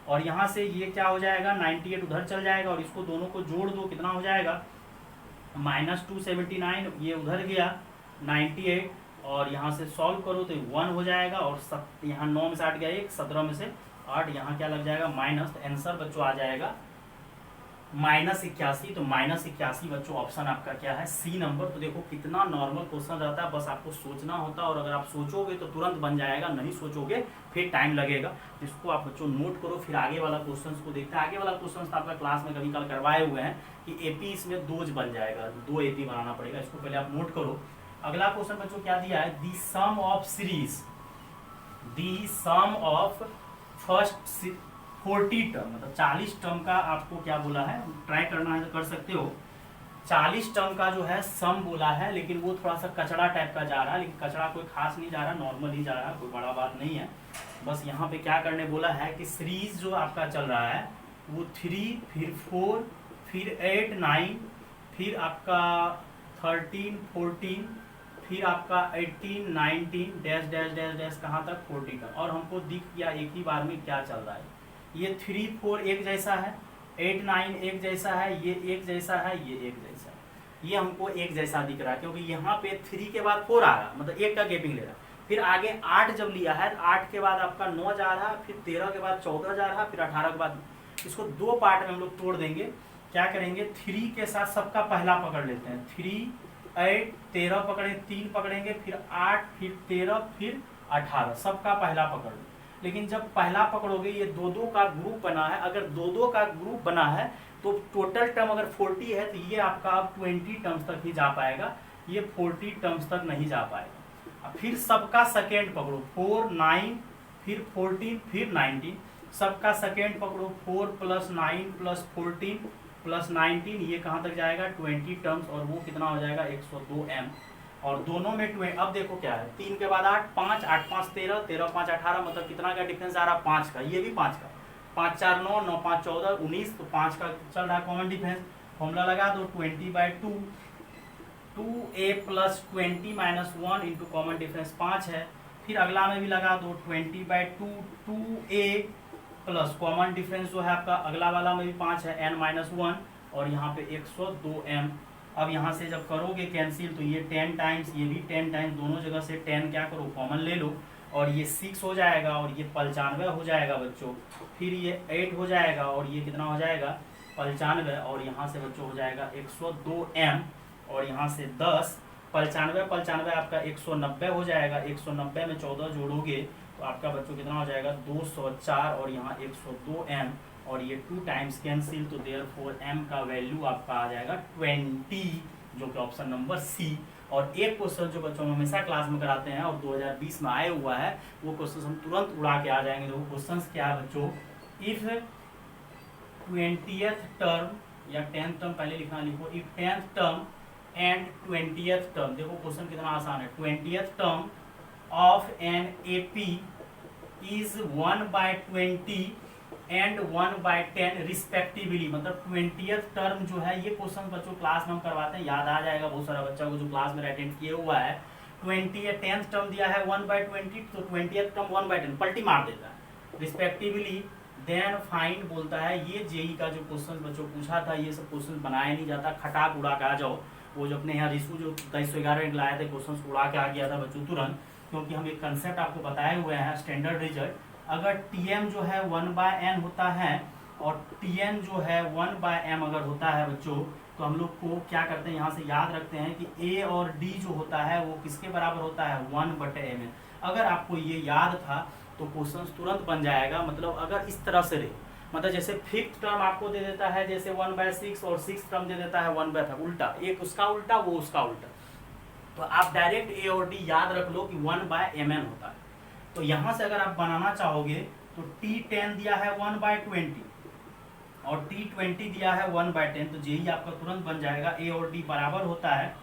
और यहाँ से ये क्या हो जाएगा 98 उधर चल जाएगा और इसको दोनों को जोड़ दो, कितना हो जाएगा -279, ये उधर गया 98 और यहाँ से सॉल्व करो तो 1 हो जाएगा और यहाँ 9 में से 8 गया 1, 17 में से 8, यहाँ क्या लग जाएगा माइनस, आंसर बच्चों आ जाएगा -81। तो -81 बच्चों ऑप्शन आपका क्या है सी नंबर। तो देखो कितना नॉर्मल क्वेश्चन रहता है, बस आपको सोचना होता है और अगर आप सोचोगे तो तुरंत बन जाएगा, नहीं सोचोगे फिर टाइम लगेगा। इसको आप बच्चों नोट करो, फिर आगे वाला क्वेश्चन को देखते हैं। आगे वाला क्वेश्चन तो आपका क्लास में कभी कल करवाए हुए हैं कि एपी इसमें 2 बन जाएगा, 2 एपी बनाना पड़ेगा, इसको पहले आप नोट करो। अगला क्वेश्चन बच्चों क्या दिया है, the sum of series, the sum of first 40 term, मतलब 40 टर्म का आपको क्या बोला है, ट्राई करना है तो कर सकते हो। 40 टर्म का जो है सम बोला है, लेकिन वो थोड़ा सा कचड़ा टाइप का जा रहा है, लेकिन कचड़ा कोई खास नहीं जा रहा, नॉर्मल ही जा रहा है, कोई बड़ा बात नहीं है। बस यहाँ पे क्या करने बोला है कि सीरीज जो आपका चल रहा है वो 3 फिर 4 फिर 8 9 फिर आपका 13 14 फिर आपका 18 19 डैश डैश डैश डैश कहाँ तक 40 तक, और हमको दिख गया एक ही बार में क्या चल रहा है। ये 3 4 एक जैसा है, 8 9 एक जैसा है, ये एक जैसा है, ये एक जैसा है, ये हमको एक जैसा दिख रहा है क्योंकि यहाँ पे 3 के बाद 4 आ रहा, मतलब एक का गैपिंग ले रहा। फिर आगे 8 जब लिया है, 8 के बाद आपका 9 जा रहा, फिर 13 के बाद 14 जा रहा, फिर 18 के बाद, इसको 2 पार्ट में हम लोग तोड़ देंगे। क्या करेंगे, 3 के साथ सबका पहला पकड़ लेते हैं, 3 8 13 पकड़े, 3 पकड़ेंगे, फिर 8 फिर 13 फिर 18, सबका पहला पकड़ लो। लेकिन जब पहला पकड़ोगे ये 2-2 का ग्रुप बना है, अगर 2-2 का ग्रुप बना है तो टोटल टर्म अगर 40 है तो ये आपका अब 20 टर्म्स तक ही जा पाएगा, ये 40 टर्म्स तक नहीं जा पाएगा। फिर सबका सेकेंड पकड़ो, 4 9 फिर 14 फिर 19, सबका सेकेंड पकड़ो, 4 + 9 + 14 + 19, ये कहाँ तक जाएगा 20 टर्म्स और वो कितना हो जाएगा 102m। और दोनों में अब देखो क्या है, 3 के बाद 8 5 8 5 13 13 5 18, मतलब कितना का डिफरेंस आ रहा है 5 का, ये भी 5 का, 5 4 9 9 5 14 19, तो 5 का चल रहा है कॉमन डिफरेंस। फॉर्मूला लगा दो 20/2, 2a + 20 - 1 इंटू कॉमन डिफरेंस 5 है। फिर अगला में भी लगा दो 20/2, 2a प्लस कॉमन डिफरेंस जो है आपका अगला वाला में भी 5 है, n - 1 और यहाँ पे 102m। अब यहाँ से जब करोगे कैंसिल तो ये 10 टाइम्स, ये भी 10 टाइम्स, दोनों जगह से 10 क्या करो कॉमन ले लो और ये 6 हो जाएगा और ये 95 हो जाएगा बच्चों। फिर ये 8 हो जाएगा और ये कितना हो जाएगा 95 और यहाँ से बच्चों हो जाएगा 102m और यहाँ से 10, 95 आपका 190 हो जाएगा, 190 में 14 जोड़ोगे तो आपका बच्चों कितना हो जाएगा 204 और यहाँ 102m और ये 2 टाइम्स कैंसिल, तो देयरफॉर m का वैल्यू आपका आ जाएगा 20, जो कि ऑप्शन नंबर सी। और एक क्वेश्चन जो बच्चों में हमेशा क्लास में कराते हैं और 2020 में आया हुआ है, वो क्वेश्चन हम तुरंत उड़ा के आ जाएंगे। वो क्वेश्चन क्या है बच्चों, इफ 20th टर्म या 10th टर्म पहले लिखना, लिखो if 10th term and 20th term, देखो क्वेश्चन कितना आसान है, 20th term of an AP is 1/20 and 1/10 respectively, मतलब 20th टर्म जो है, ये क्वेश्चन बच्चों क्लास में हम करवाते हैं, याद आ जाएगा बहुत सारा बच्चा को जो क्लास में अटेंड किए हुआ है। 10th टर्म दिया है 1/20, तो 20th टर्म 1/10 पलटी मार देता है रिस्पेक्टिवली, देन फाइंड बोलता है। ये जेई का जो क्वेश्चन बच्चों पूछा था, ये सब क्वेश्चन बनाया नहीं जाता, खटाक उड़ा के आ जाओ। वो जो अपने यहाँ रिशु जो 2311 लाए थे क्वेश्चन उड़ा के आ गया था बच्चों तुरंत, क्योंकि हम एक कंसेप्ट आपको बताए हुए हैं स्टैंडर्ड रिजल्ट। अगर Tm जो है 1/n होता है और Tn जो है 1/m अगर होता है बच्चों, तो हम लोग को क्या करते हैं, यहाँ से याद रखते हैं कि A और D जो होता है वो किसके बराबर होता है 1/m। अगर आपको ये याद था तो क्वेश्चन तुरंत बन जाएगा। मतलब अगर इस तरह से रहे मतलब जैसे फिफ्थ टर्म आपको दे देता है जैसे 1/6 और सिक्स टर्म दे देता है 1/5, उल्टा, एक उसका उल्टा वो उसका उल्टा। तो आप डायरेक्ट ए और डी याद रख लो कि 1/mn होता है। तो यहाँ से अगर आप बनाना चाहोगे तो T10 दिया है 1/20 और T20 दिया है 1/10, तो यही आपका तुरंत बन जाएगा ए और डी बराबर होता है,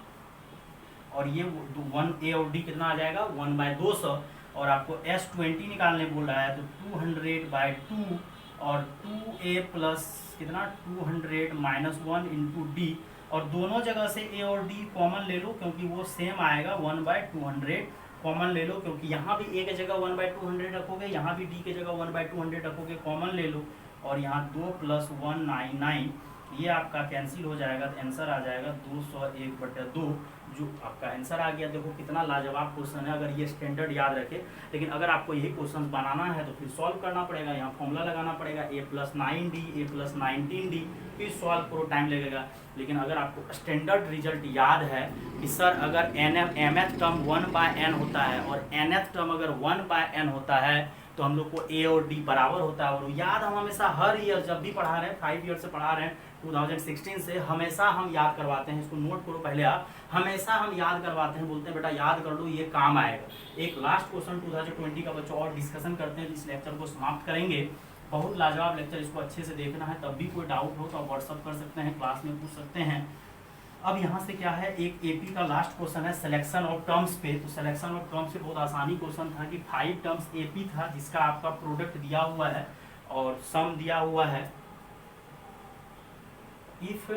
और ये 1 ए और डी कितना आ जाएगा 1/200, और आपको S20 निकालने बोल रहा है तो 200/2 और 2a प्लस कितना 200 माइनस 1 इंटू डी, और दोनों जगह से ए और डी कॉमन ले लो क्योंकि वो सेम आएगा 1/200 कॉमन ले लो, क्योंकि यहाँ भी ए की जगह 1/200 रखोगे, यहाँ भी डी की जगह 1/200 रखोगे, कॉमन ले लो, और यहाँ 2 + 199 ये आपका कैंसिल हो जाएगा, तो आंसर आ जाएगा 201/2, जो आपका आंसर आ गया। देखो कितना लाजवाब क्वेश्चन है, अगर ये स्टैंडर्ड याद रखे। लेकिन अगर आपको यही क्वेश्चन बनाना है तो फिर सॉल्व करना पड़ेगा, यहाँ फॉर्मूला लगाना पड़ेगा a + 9d a + 19d, फिर सॉल्व करो, टाइम लगेगा। लेकिन अगर आपको स्टैंडर्ड रिजल्ट याद है कि सर अगर mth टर्म 1/n होता है और nth टर्म अगर 1/n होता है तो हम लोग को ए और डी बराबर होता है, और याद हम हमेशा हर ईयर जब भी पढ़ा रहे हैं 5 ईयर से पढ़ा रहे हैं 2016 से, हमेशा हम याद करवाते हैं, इसको नोट करो पहले आप, हमेशा हम याद करवाते हैं, बोलते हैं बेटा याद कर लो ये काम आएगा। एक लास्ट क्वेश्चन 2020 का बच्चों और डिस्कशन करते हैं, इस लेक्चर को समाप्त करेंगे। बहुत लाजवाब लेक्चर, इसको अच्छे से देखना है, तब भी कोई डाउट हो तो आप व्हाट्सअप कर सकते हैं, क्लास में पूछ सकते हैं। अब यहाँ से क्या है, एक एपी का लास्ट क्वेश्चन है सिलेक्शन ऑफ टर्म्स पे। तो सिलेक्शन ऑफ टर्म्स पे बहुत आसानी क्वेश्चन था कि 5 टर्म्स एपी था जिसका आपका प्रोडक्ट दिया हुआ है और सम दिया हुआ है। If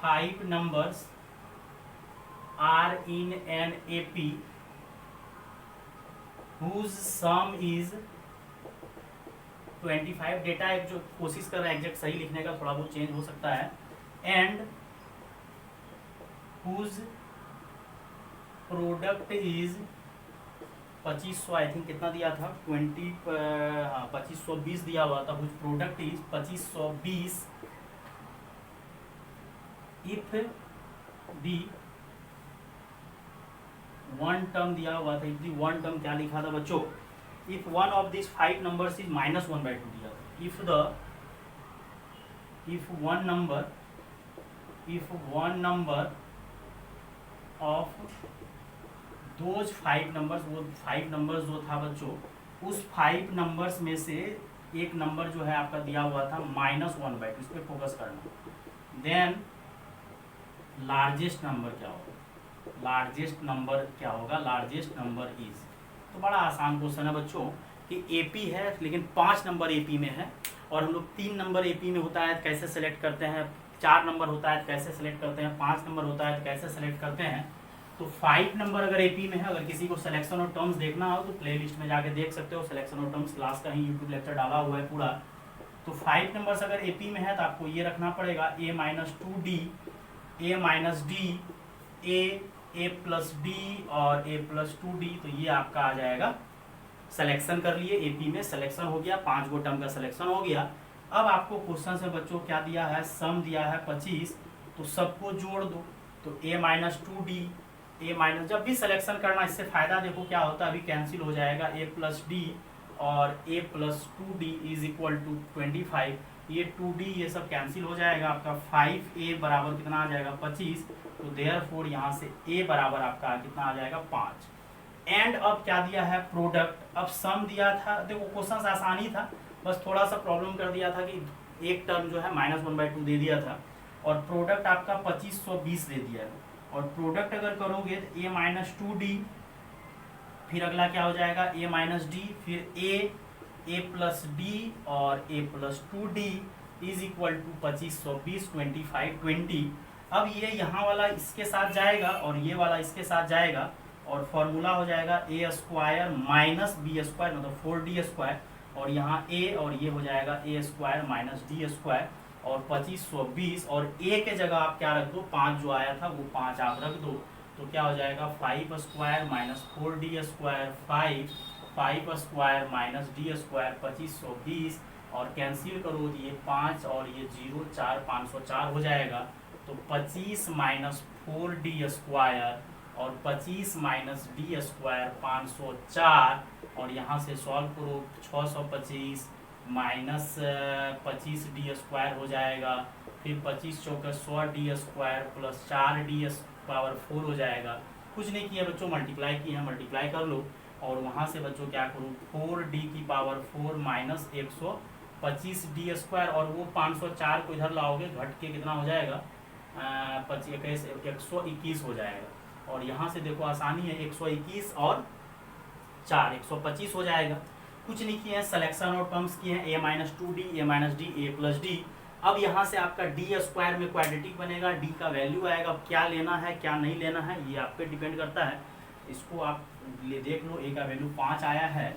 5 numbers are in an AP whose sum is 25, data एक जो कोशिश कर रहा है एग्जैक्ट सही लिखने का, थोड़ा बहुत चेंज हो सकता है, and whose product is 2500, I think कितना दिया था 2520 दिया हुआ था, whose product is 2520 if the one term दिया हुआ था, इफ दी वन टर्म क्या लिखा था बच्चों, if one of this 5 numbers is -1/2 दिया था, if one number of those 5 numbers, वो 5 numbers जो था बच्चों, उस 5 numbers में से एक नंबर जो है आपका दिया हुआ था -1/2, इस पर फोकस करना। देन लार्जेस्ट नंबर क्या होगा, लार्जेस्ट नंबर क्या होगा, लार्जेस्ट नंबर इज। तो बड़ा आसान क्वेश्चन है बच्चों कि एपी है लेकिन 5 नंबर एपी में है, और हम लोग 3 नंबर एपी में होता है कैसे सेलेक्ट करते हैं, 4 नंबर होता है कैसे सेलेक्ट करते हैं, 5 नंबर होता है कैसे सेलेक्ट करते हैं। तो 5 नंबर अगर एपी में है, अगर किसी को सिलेक्शन और टर्म्स देखना हो तो प्लेलिस्ट में जाके देख सकते हो, सिलेक्शन और टर्म्स क्लास का ही यूट्यूब लेक्चर डाला हुआ है पूरा। तो 5 नंबर्स अगर एपी में है तो आपको ये रखना पड़ेगा a - 2d a - d a + d और a + 2d, तो ये आपका आ जाएगा। सिलेक्शन कर लिए, एपी में सिलेक्शन हो गया, 5 गो टर्म का सिलेक्शन हो गया। अब आपको क्वेश्चन से बच्चों क्या दिया है, सम दिया है 25, तो सबको जोड़ दो, तो a - 2d जब भी सिलेक्शन करना, इससे फायदा देखो क्या होता है, अभी कैंसिल हो जाएगा, a + d और a + 2d = 25, ये 2d ये सब कैंसिल हो जाएगा, आपका 5a बराबर कितना आ जाएगा 25, तो देयरफॉर यहाँ से a बराबर आपका कितना आ जाएगा 5। एंड अब क्या दिया है, प्रोडक्ट। अब सम दिया था, देखो क्वेश्चन आसानी था, बस थोड़ा सा प्रॉब्लम कर दिया था कि एक टर्म जो है -1/2 दे दिया था, और प्रोडक्ट आपका 2520 दे दिया है, और प्रोडक्ट अगर करोगे तो a - 2d, फिर अगला क्या हो जाएगा a - d, फिर a + d और a + 2d = 2520 25 20। अब ये यहाँ वाला इसके साथ जाएगा और ये वाला इसके साथ जाएगा, और फॉर्मूला हो जाएगा a² - b² मतलब 4d², और यहाँ a और ये हो जाएगा a² - d², और 2520, और a के जगह आप क्या रख दो, 5 जो आया था वो 5 आप रख दो, तो क्या हो जाएगा 5² - 4d² 5² - d² 2520, और कैंसिल करो तो ये 5 और ये 0 4 504 हो जाएगा, तो 25 - 4d² और 25 - d² 504, और यहाँ से सॉल्व करो, 625 माइनस 25d² हो जाएगा, फिर 25 चौका 100d² प्लस 4d⁴ हो जाएगा। कुछ नहीं किया बच्चों, मल्टीप्लाई किया, मल्टीप्लाई कर लो और वहाँ से बच्चों क्या करूँ 4d⁴ माइनस 125d², और वो 504 को इधर लाओगे घट के कितना हो जाएगा 121 हो जाएगा। और यहाँ से देखो आसानी है, 121 और 4 125 हो जाएगा। कुछ नहीं किए हैं, सिलेक्शन और टर्म्स किए हैं, a-2d a-d a+d। अब यहाँ से आपका d² में क्वाड्रेटिक बनेगा, d का वैल्यू आएगा। अब क्या लेना है क्या नहीं लेना है ये आप पे डिपेंड करता है, इसको आप देख लो। a का वैल्यू 5 आया है।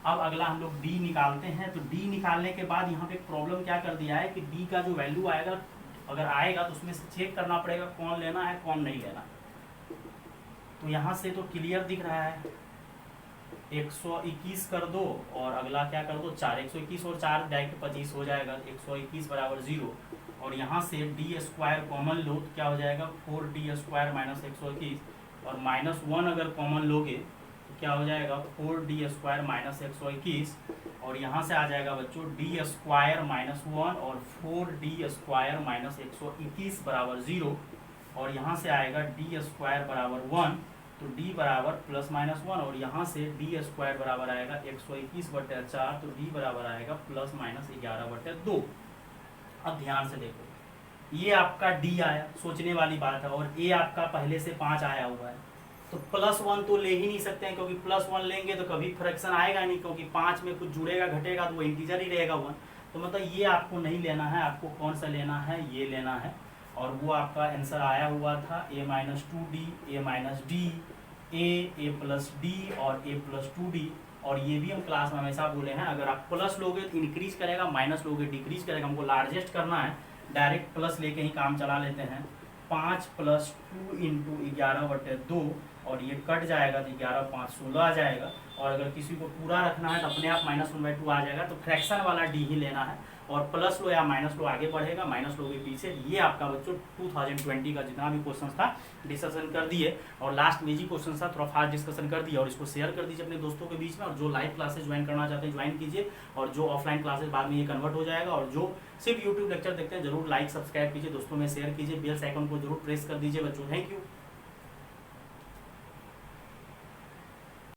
अब अगला हम लोग d निकालते हैं। तो d निकालने के बाद यहाँ पे एक प्रॉब्लम क्या कर दिया है कि d का जो वैल्यू आएगा, अगर आएगा तो उसमें से चेक करना पड़ेगा कौन लेना है कौन नहीं लेना। तो यहाँ से तो क्लियर दिख रहा है, 121 कर दो और अगला क्या कर दो 4, 121 और 4 डायरेक्ट 25 हो जाएगा, 121 बराबर 0। और यहाँ से d² कॉमन लो तो क्या हो जाएगा 4d² माइनस 121, और -1 अगर कॉमन लोगे तो क्या हो जाएगा 4d² माइनस 121। और यहाँ से आ जाएगा बच्चों d² माइनस 1 और 4d² माइनस 121 बराबर 0। और यहाँ से आएगा d² बराबर 1, तो d बराबर +-1, और यहाँ से d² बराबर आएगा 121/4, तो d बराबर आएगा +-11/2। अब ध्यान से देखो, ये आपका d आया, सोचने वाली बात है, और a आपका पहले से 5 आया हुआ है। तो +1 तो ले ही नहीं सकते हैं, क्योंकि +1 लेंगे तो कभी फ्रैक्शन आएगा नहीं, क्योंकि 5 में कुछ जुड़ेगा घटेगा तो वो इंटीजर ही रहेगा 1। तो मतलब ये आपको नहीं लेना है, आपको कौन सा लेना है, ये लेना है। और वो आपका आंसर आया हुआ था a-2d a-d a+d और a+2d। और ये भी हम क्लास में हमेशा बोले हैं, अगर आप प्लस लोगे तो इंक्रीज करेगा, माइनस लोगे डिक्रीज करेगा। हमको लार्जेस्ट करना है, डायरेक्ट प्लस लेके ही काम चला लेते हैं। 5 + 2 × 11/2, और ये कट जाएगा तो 11 × 5 = 16 आ जाएगा। और अगर किसी को पूरा रखना है तो अपने आप -1/2 आ जाएगा। तो फ्रैक्शन वाला डी ही लेना है, और प्लस लो या माइनस लो आगे बढ़ेगा, माइनस लो के पीछे। ये आपका बच्चों 2020 का जितना भी क्वेश्चन था डिस्कशन कर दिए, और लास्ट में जी क्वेश्चन था थोड़ा फास्ट डिस्कशन कर दिया। और इसको शेयर कर दीजिए अपने दोस्तों के बीच में, और जो लाइव क्लासेस ज्वाइन करना चाहते हैं ज्वाइन कीजिए, और जो ऑफलाइन क्लासेस बाद में ये कन्वर्ट हो जाएगा। और जो सिर्फ यूट्यूब लेक्चर देखते हैं जरूर लाइक सब्सक्राइब कीजिए, दोस्तों में शेयर कीजिए, बेल आइकन को जरूर प्रेस कर दीजिए बच्चों। Thank you.